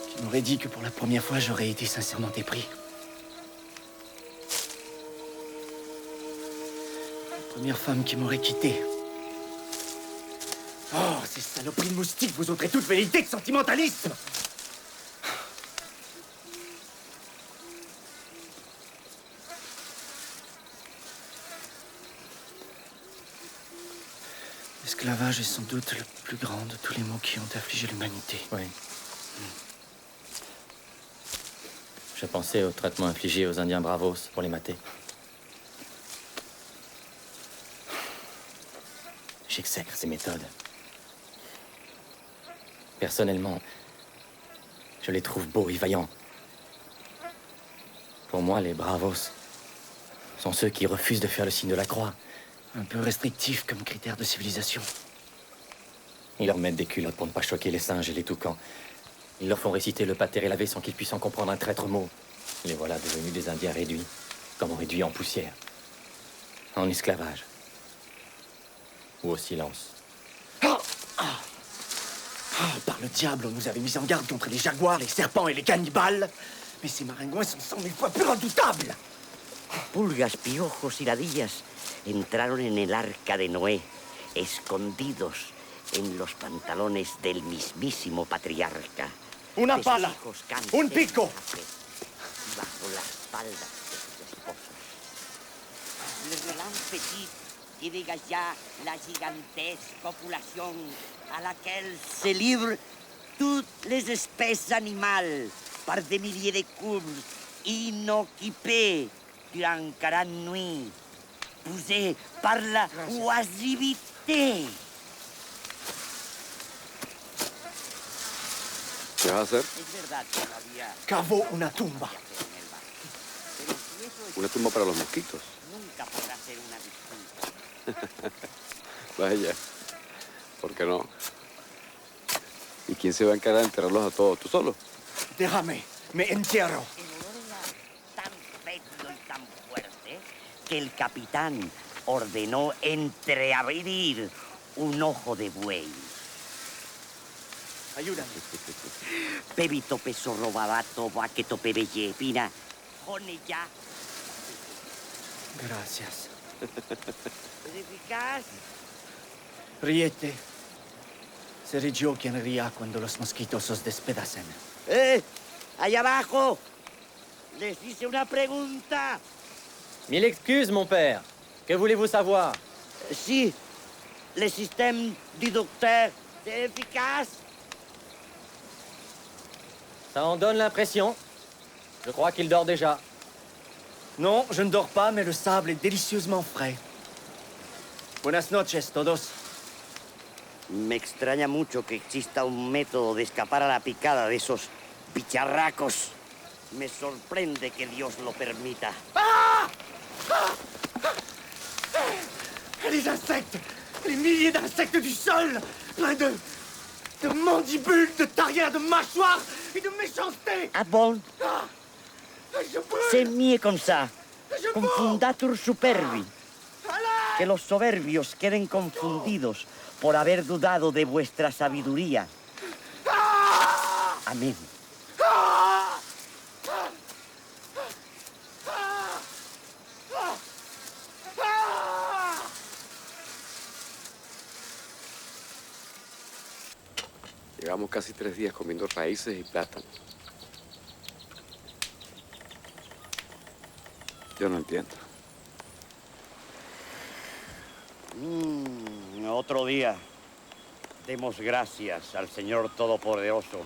Qui m'aurait dit que pour la première fois, j'aurais été sincèrement épris. La première femme qui m'aurait quitté. Oh, ces saloperies de moustiques vous ôteraient toute velléité de sentimentalisme! L'esclavage est sans doute le plus grand de tous les maux qui ont affligé l'humanité. Oui. Je pensais au traitement infligé aux Indiens bravos pour les mater. J'exècre ces méthodes. Personnellement, je les trouve beaux et vaillants. Pour moi, les bravos sont ceux qui refusent de faire le signe de la croix. Un peu restrictif comme critère de civilisation. Ils leur mettent des culottes pour ne pas choquer les singes et les toucans. Ils leur font réciter le pater et laver sans qu'ils puissent en comprendre un traître mot. Les voilà devenus des Indiens réduits, comme on réduit en poussière. En esclavage. Ou au silence. Par le diable, on nous avait mis en garde contre les jaguars, les serpents et les cannibales. Mais ces maringouins sont 100 000 fois plus redoutables. Pulgas, piojos y ladillas entraron en el arca de Noé escondidos en los pantalones del mismísimo patriarca. Una de pala, sus hijos un cantantes pico. bajo las espaldas de sus esposos. Le Roland Petit qui dégagea la gigantesque population à laquelle se livrent toutes les espèces animales par des milliers de courses inoccupées durant 40 nuits, poussées par la oisivité. ¿Qué vas a hacer? Es verdad que no había Cavó una tumba. Una tumba para los mosquitos. nunca podrá ser una disculpa. Vaya, ¿por qué no? ¿Y quién se va a encargar de enterrarlos a todos? ¿Tú solo? Déjame, me entierro. El olor era tan fétido y tan fuerte que el capitán ordenó entreabrir un ojo de buey. Ayúdame. Pebito peso robabato, vaqueto pebeye, pina, ya. Gracias. ¿Es eficaz? Ríete. Seré yo quien ría cuando los mosquitos os despedacen. Allá abajo. Les hice una pregunta. Mille excuses, mon père. Que voulez-vous savoir? Si le système du docteur c'est efficace. Ça en donne l'impression. Je crois qu'il dort déjà. Non, je ne dors pas, mais le sable est délicieusement frais. Buenas noches, todos. Me extraña mucho que exista un método de escapar a la picada de esos bicharracos. Me sorprende que Dios lo permita. Les insectes! Les milliers d'insectes du sol! Plein de mandibules, de tarières, de mâchoires et de méchanceté! Ah bon? Je brûle! C'est mieux comme ça. Confundatur superbi. Que los soberbios queden confundidos por haber dudado de vuestra sabiduría. Amén. Llevamos casi 3 días comiendo raíces y plátano. Yo no entiendo. Otro día. Demos gracias al Señor Todopoderoso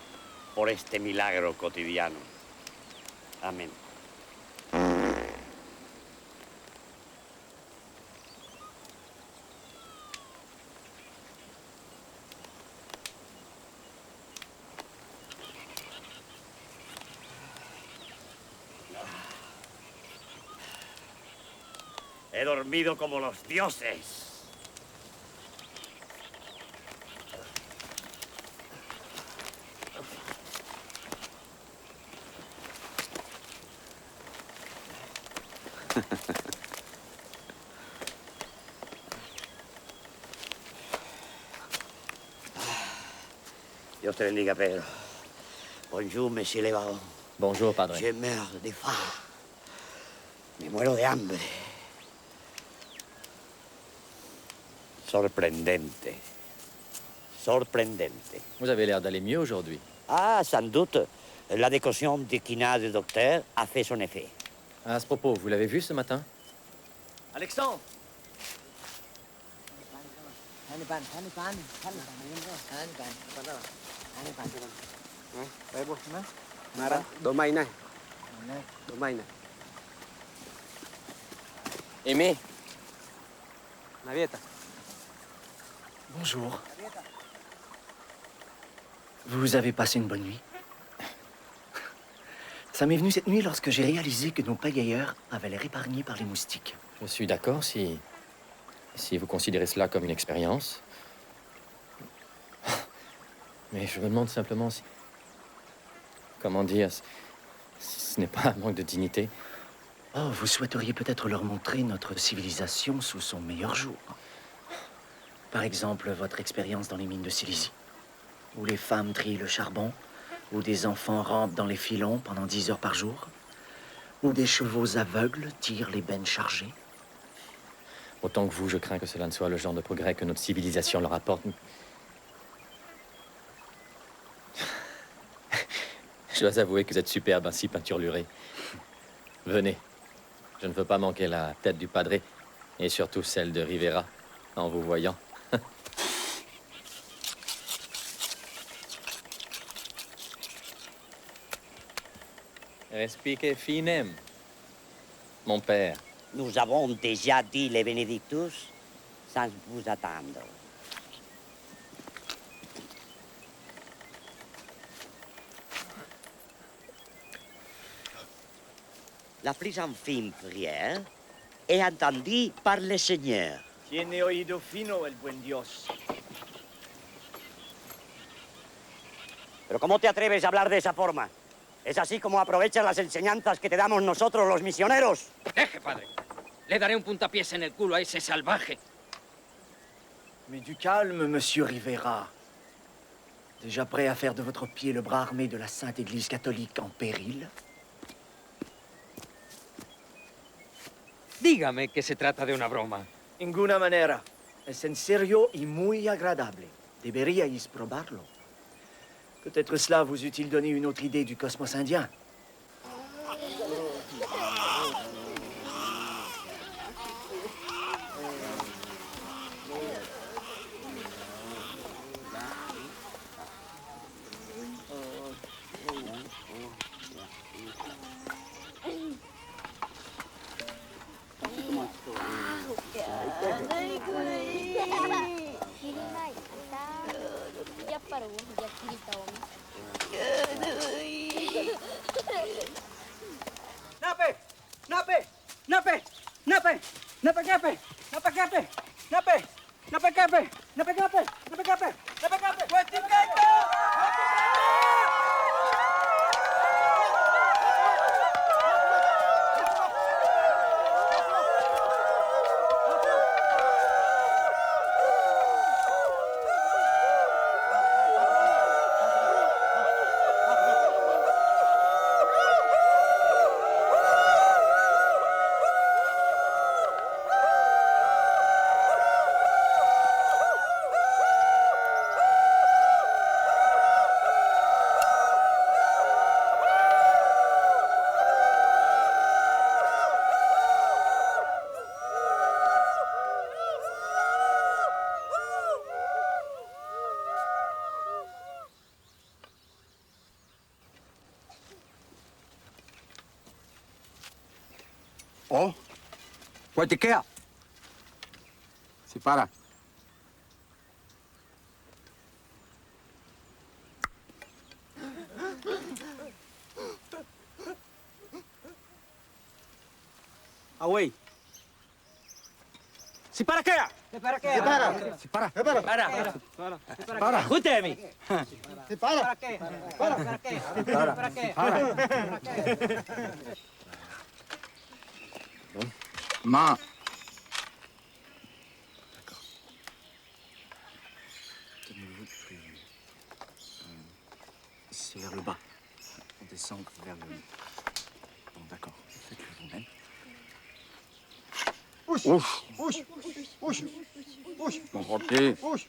por este milagro cotidiano. Amén. He dormido como los dioses. Dios te bendiga, Pedro. Bonjour, monsieur le baron. Bonjour, padre. Je meurs de faim. Me muero de hambre. Sorprendente. Sorprendente. Vous avez l'air d'aller mieux aujourd'hui. Ah, sans doute. La décoction du quinat du docteur a fait son effet. À ce propos, vous l'avez vu ce matin? Alexandre! Mara, Domaina. Domaina. Aimé. Bonjour. Vous avez passé une bonne nuit? Ça m'est venu cette nuit lorsque j'ai réalisé que nos pagayeurs avaient l'air épargnés par les moustiques. Je suis d'accord si vous considérez cela comme une expérience. Mais je me demande simplement si... Comment dire? Ce n'est pas un manque de dignité. Oh, vous souhaiteriez peut-être leur montrer notre civilisation sous son meilleur jour. Par exemple, votre expérience dans les mines de Silésie, où les femmes trient le charbon, où des enfants rampent dans les filons pendant 10 heures par jour, où des chevaux aveugles tirent les bennes chargées. Autant que vous, je crains que cela ne soit le genre de progrès que notre civilisation leur apporte. Je dois avouer que vous êtes superbe, ainsi peinturluré. Venez. Je ne veux pas manquer la tête du padré, et surtout celle de Rivera, en vous voyant. Respique finem, mon père. Nous avons déjà dit les Benedictus sans vous attendre. La plus infime prière est entendue par le Seigneur. Tiene oído fino el buen Dios. Pero ¿cómo te atreves a hablar de esa forma? ¿Es así como aprovechas las enseñanzas que te damos nosotros, los misioneros? Deje, padre. Le daré un puntapiés en el culo a ese salvaje. Mais du calme, monsieur Rivera. Déjà prêt à faire de votre pied le bras armé de la Sainte Église catholique en péril? Dígame que se trata de una broma. Ninguna manera. Es en serio y muy agradable. Deberíais probarlo. Peut-être cela vous eût-il donné une autre idée du cosmos indien. Nape! Nape! Nape! Nape! Nape cape! Nape cape! Nape! Nape cape! Nape cape! Nape cape! Nape cape! Wati cape! Oh, Huatequea. Se para. Away. Se para quea. Se para qué? Se para. Se para. Se para. Para. Para. Escúcheme. Se para. ¿Para qué? ¿Para qué? Para. ¿Para qué? Para. ¿Para qué? Ma. Tenez-vous plus... C'est vers le bas. On descend vers le... Bon, d'accord. Faites-le vous-même. Ouch. Ouch. Ouch. Ouch. Mon rotier. Ouch.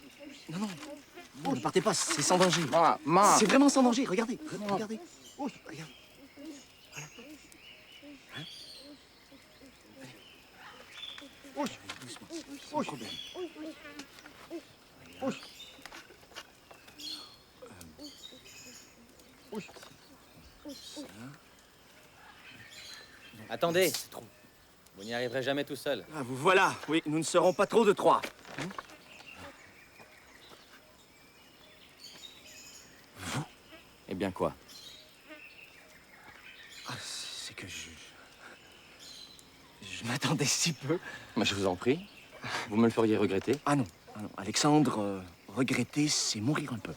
Non, non. Non, ne partez pas, c'est sans danger. Ma. C'est vraiment sans danger. Regardez. Regardez. Ouch. Regarde. Ouch. Doucement. Sans Ouch. problème. Ouch. Ouch. Attendez. Vous n'y arriverez jamais tout seul. Ah, vous voilà. Oui, nous ne serons pas trop de trois. Eh bien quoi? Ah, c'est que je m'attendais si peu. Mais je vous en prie. Vous me le feriez regretter? Ah non. Ah non. Alexandre, regretter, c'est mourir un peu.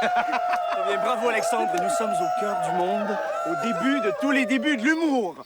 Eh bien, bravo Alexandre, nous sommes au cœur du monde, au début de tous les débuts de l'humour.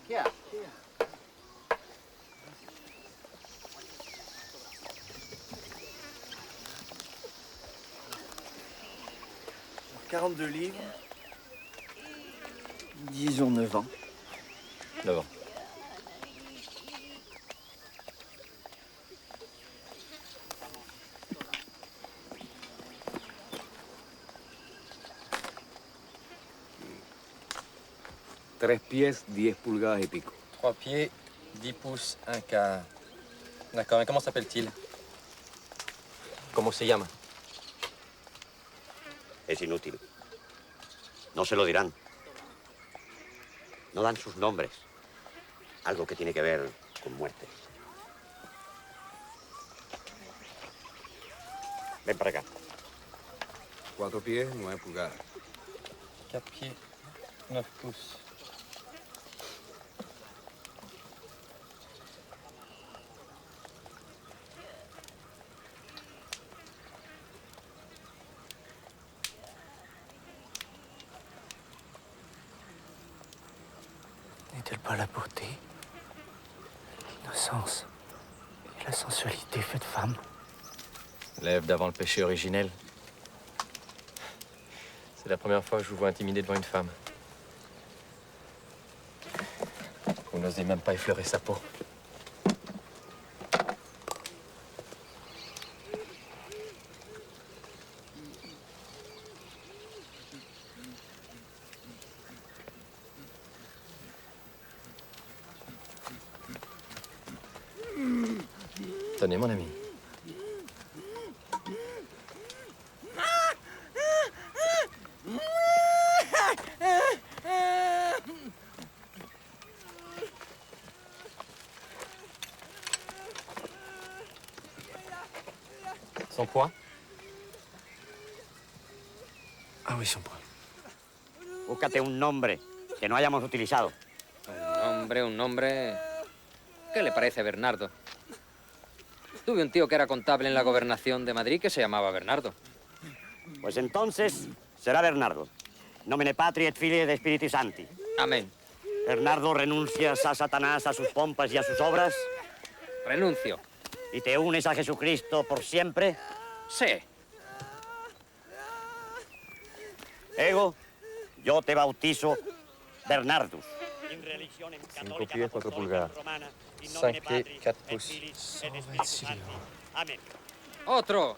¿Qué? 42 livres. Disons 9 ans. 9 ans. Tres pies, 10 pulgadas y pico. 3 pieds, 10 pouces, 1 quart. D'accord, et comment s'appelle-t-il? ¿Cómo se llama? Es inútil. No se lo dirán. No dan sus nombres. Algo que tiene que ver con muerte. Ven para acá. 4 pies, 9 pulgadas. 4 pieds, 9 pouces. N'est-elle pas la beauté, l'innocence et la sensualité faite femme? L'Ève d'avant le péché originel. C'est la première fois que je vous vois intimidé devant une femme. Vous n'osez même pas effleurer sa peau. Tenez, mon ami. Son poids? Ah oui, son poids. Búscate un nombre que no hayamos utilizado. Un nombre... ¿Qué le parece Bernardo? Tuve un tío que era contable en la gobernación de Madrid que se llamaba Bernardo. Pues entonces será Bernardo. Nomine Patri et Filii et Spiritus Sancti. Amén. Bernardo, ¿renuncias a Satanás, a sus pompas y a sus obras? Renuncio. ¿Y te unes a Jesucristo por siempre? Sí. Ego, yo te bautizo Bernardus. 5 pies, 4 pulgadas. 5 pieds, 4 pouces. 126 livres. Amén. Otro.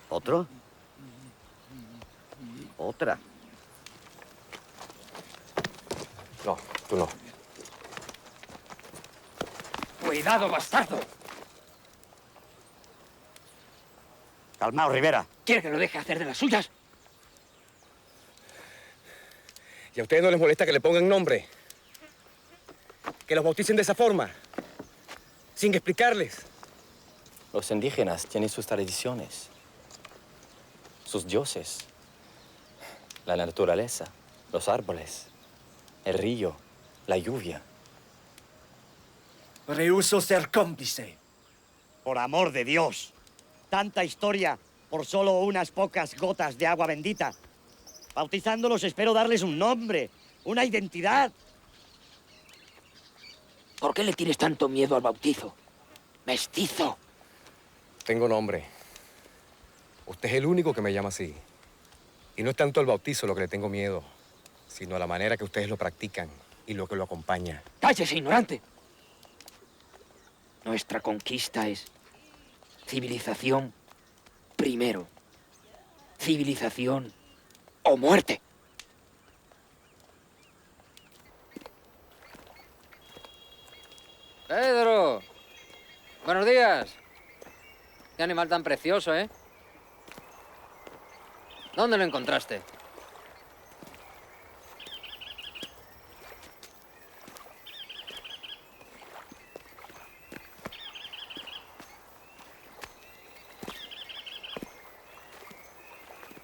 ¿Otro? Otra. No, tú no. Cuidado, bastardo. Calmao, Rivera. ¿Quiere que lo deje hacer de las suyas? ¿Y a ustedes no les molesta que le pongan nombre? Que los bauticen de esa forma, sin explicarles. Los indígenas tienen sus tradiciones, sus dioses, la naturaleza, los árboles, el río, la lluvia. Rehúso ser cómplice. Por amor de Dios. Tanta historia por solo unas pocas gotas de agua bendita. Bautizándolos espero darles un nombre, una identidad. ¿Por qué le tienes tanto miedo al bautizo? Mestizo. Tengo nombre. Usted es el único que me llama así. Y no es tanto el bautizo lo que le tengo miedo, sino a la manera que ustedes lo practican y lo que lo acompaña. ¡Cállese, ignorante! Nuestra conquista es civilización primero. Civilización o muerte. Pedro. Buenos días. Qué animal tan precioso, ¿eh? ¿Dónde lo encontraste?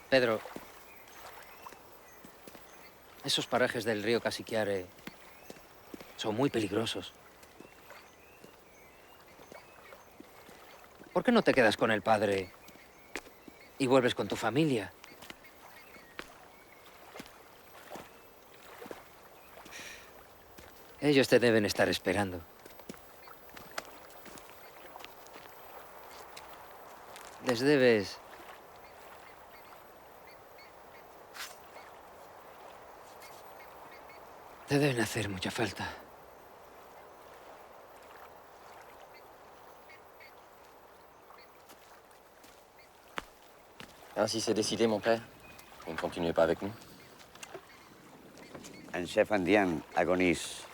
Pedro, esos parajes del río Casiquiare son muy peligrosos. ¿Por qué no te quedas con el padre y vuelves con tu familia? Ellos te deben estar esperando. Les debes... Te deben hacer mucha falta. Ainsi c'est décidé, mon père. Vous ne continuez pas avec nous? Un chef indien agonise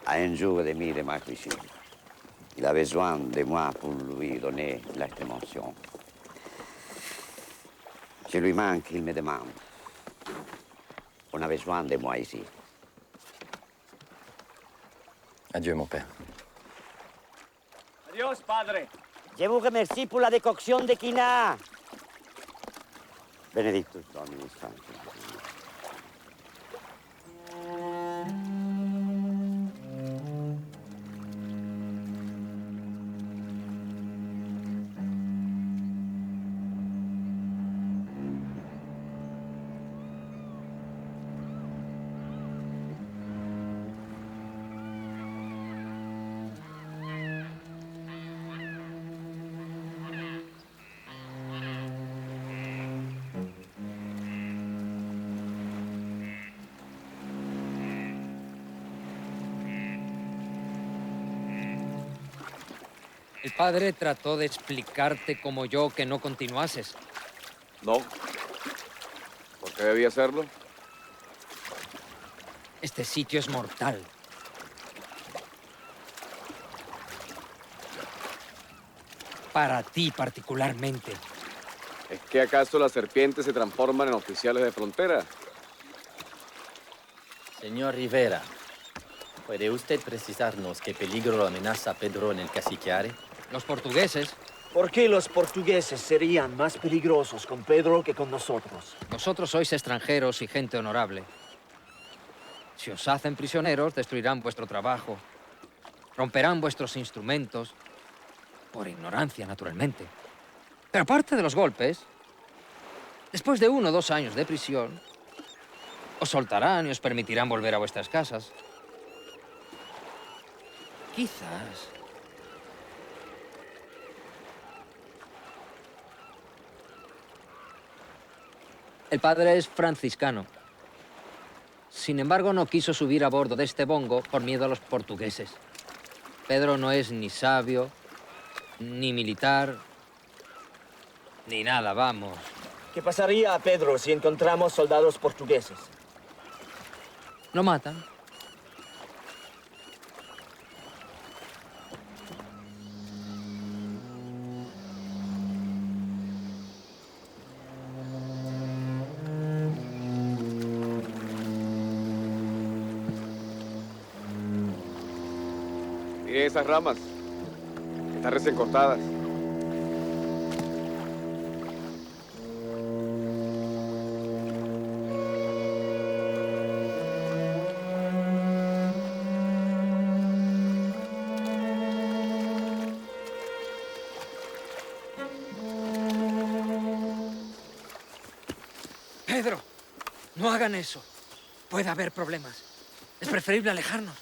à un jour et demi de ma cuisine. Il a besoin de moi pour lui donner la dimension. Je lui manque, il me demande. On a besoin de moi ici. Adieu, mon père. Adiós, padre. Je vous remercie pour la décoction de quina. Benedictus Dominus Sanctus. El padre trató de explicarte como yo que no continuases. No. ¿Por qué debía hacerlo? Este sitio es mortal. Para ti particularmente. ¿Es que acaso las serpientes se transforman en oficiales de frontera? Señor Rivera, ¿puede usted precisarnos qué peligro amenaza a Pedro en el Casiquiare? Los portugueses. ¿Por qué los portugueses serían más peligrosos con Pedro que con nosotros? Vosotros sois extranjeros y gente honorable. Si os hacen prisioneros, destruirán vuestro trabajo. Romperán vuestros instrumentos. Por ignorancia, naturalmente. Pero aparte de los golpes, después de 1 o 2 años de prisión, os soltarán y os permitirán volver a vuestras casas. Quizás. El padre es franciscano. Sin embargo, no quiso subir a bordo de este bongo por miedo a los portugueses. Pedro no es ni sabio, ni militar, ni nada, vamos. ¿Qué pasaría a Pedro si encontramos soldados portugueses? Lo matan. Miren esas ramas. Están recién cortadas. Pedro, no hagan eso. Puede haber problemas. Es preferible alejarnos.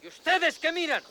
¿Y ustedes qué miran?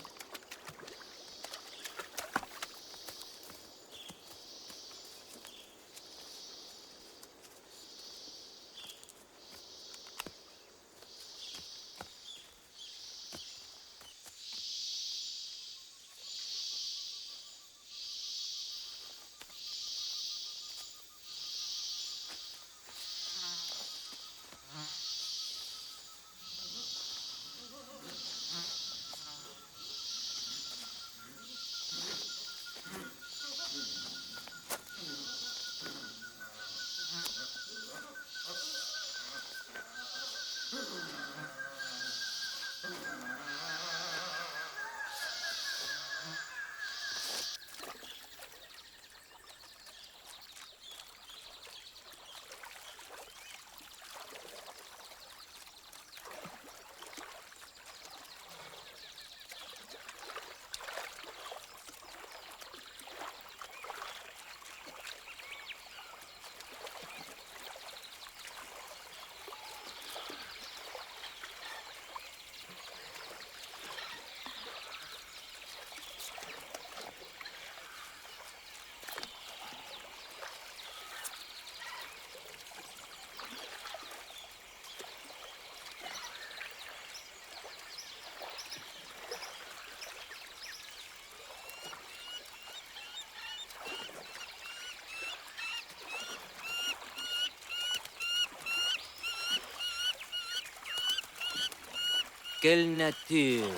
Quelle nature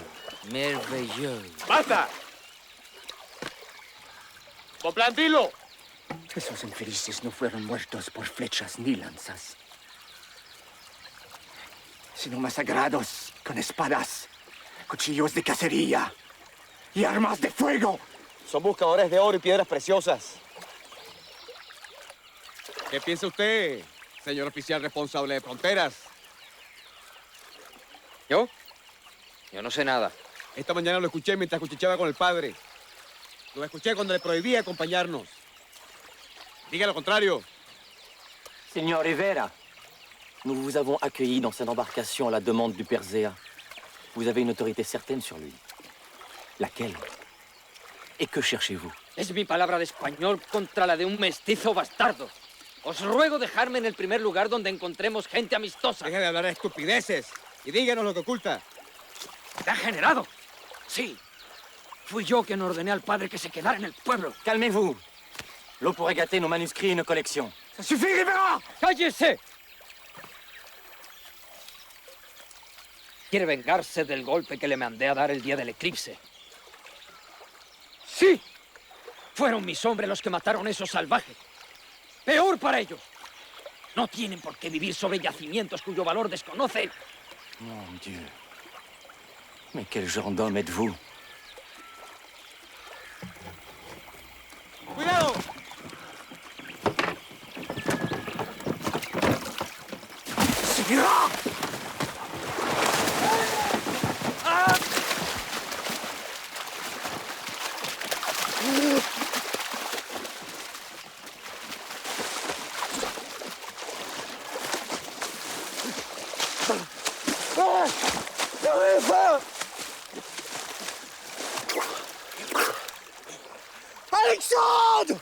merveilleuse. ¡Basta! ¡Bonpland, dilo! Esos infelices no fueron muertos por flechas ni lanzas, sino masacrados con espadas, cuchillos de cacería y armas de fuego. Son buscadores de oro y piedras preciosas. ¿Qué piensa usted, señor oficial responsable de fronteras? ¿Yo? Yo no sé nada. Esta mañana lo escuché mientras cuchicheaba con el padre. Lo escuché cuando le prohibía acompañarnos. Diga lo contrario. Señor Rivera, nous vous avons accueilli dans cette embarcation à la demande du père Zéa. Vous avez une autorité certaine sur lui. Laquelle? Et que cherchez-vous? Es mi palabra de español contra la de un mestizo bastardo. Os ruego dejarme en el primer lugar donde encontremos gente amistosa. Deje de hablar de estupideces y díganos lo que oculta. ¿Te ha generado? Sí. Fui yo quien ordené al padre que se quedara en el pueblo. Calmez-vous. L'eau pourrait gâter nos manuscrits et nos collections. ¡Ça suffit, Rivera! ¡Cállese! Quiere vengarse del golpe que le mandé a dar el día del eclipse. ¡Sí! Fueron mis hombres los que mataron a esos salvajes. ¡Peor para ellos! No tienen por qué vivir sobre yacimientos cuyo valor desconocen. Mon Dieu. Mais quel genre d'homme êtes-vous? ¡Cuidado! ¡Seguirá! Alexandre!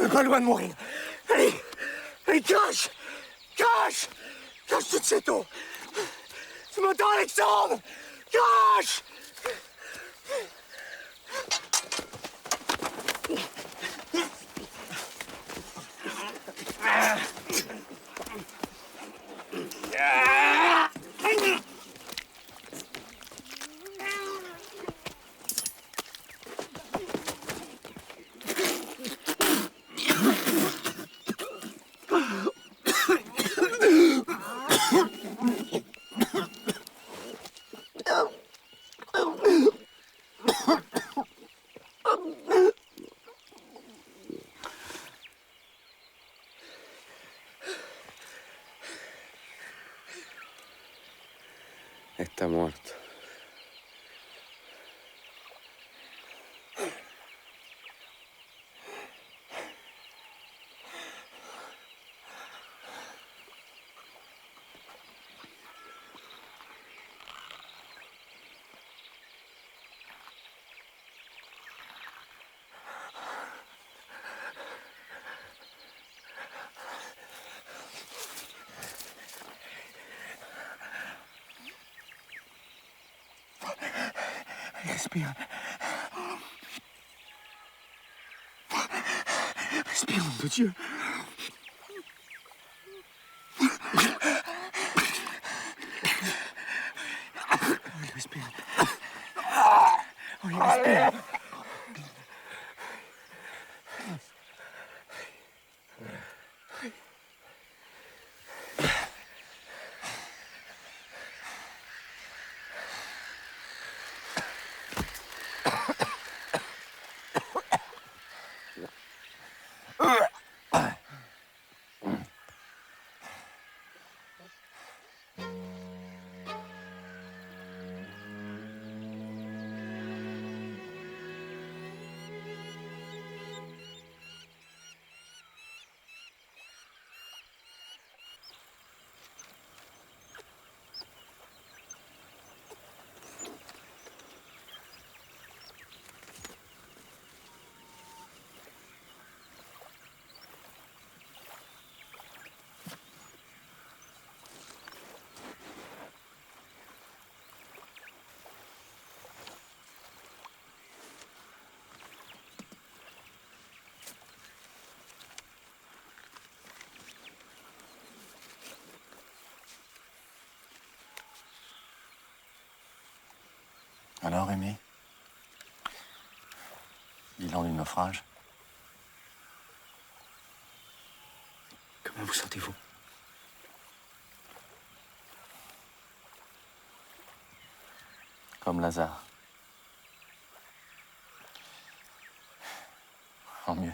pas loin de mourir. Allez, allez, crache! Crache! Crache toute cette eau! Tu m'entends, Alexandre? Crache! Está muerto. Respire. Respire, nom de Dieu. Oui, respire. Oui, respire. Alors, Aimé, bilan du naufrage. Comment vous sentez-vous? Comme Lazare. En mieux.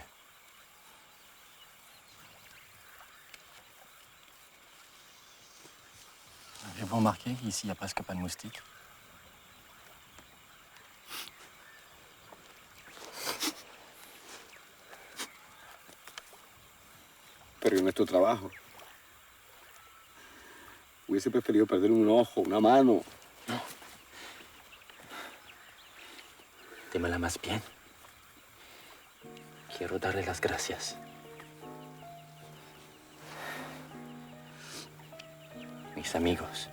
Avez-vous remarqué qu'ici, il n'y a presque pas de moustiques? Pero en nuestro trabajo. Hubiese preferido perder un ojo, una mano. No. Démela más bien. Quiero darle las gracias. Mis amigos.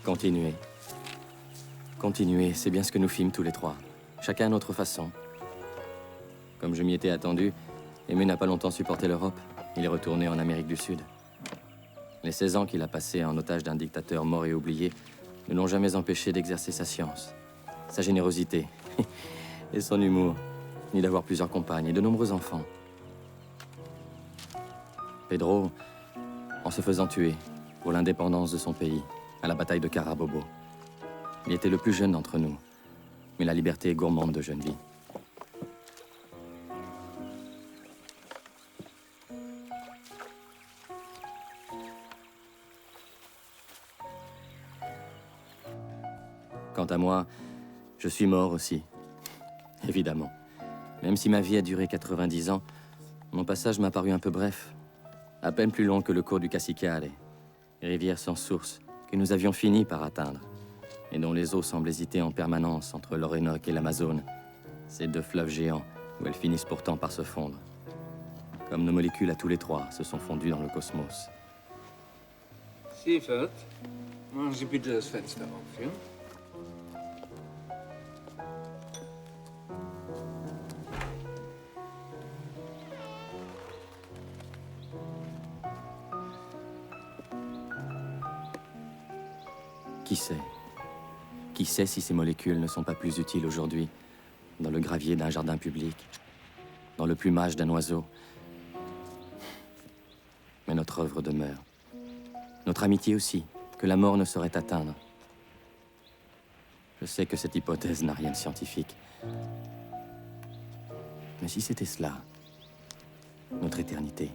Continuez. Continuez, c'est bien ce que nous fîmes tous les trois. Chacun à notre façon. Comme je m'y étais attendu, Aimé n'a pas longtemps supporté l'Europe. Il est retourné en Amérique du Sud. Les 16 ans qu'il a passés en otage d'un dictateur mort et oublié ne l'ont jamais empêché d'exercer sa science, sa générosité et son humour, ni d'avoir plusieurs compagnes et de nombreux enfants. Pedro, en se faisant tuer pour l'indépendance de son pays, à la bataille de Carabobo, il était le plus jeune d'entre nous, mais la liberté est gourmande de jeune vie. Quant à moi, je suis mort aussi, évidemment. Même si ma vie a duré 90 ans, mon passage m'a paru un peu bref, à peine plus long que le cours du Cacicale, rivière sans source que nous avions fini par atteindre, et dont les eaux semblent hésiter en permanence entre l'Orénoque et l'Amazone, ces deux fleuves géants où elles finissent pourtant par se fondre. Comme nos molécules à tous les trois se sont fondues dans le cosmos. Sievert, machen Sie bitte das Fenster auf, ja? Qui sait? Qui sait si ces molécules ne sont pas plus utiles aujourd'hui dans le gravier d'un jardin public, dans le plumage d'un oiseau? Mais notre œuvre demeure. Notre amitié aussi, que la mort ne saurait atteindre. Je sais que cette hypothèse n'a rien de scientifique. Mais si c'était cela, notre éternité.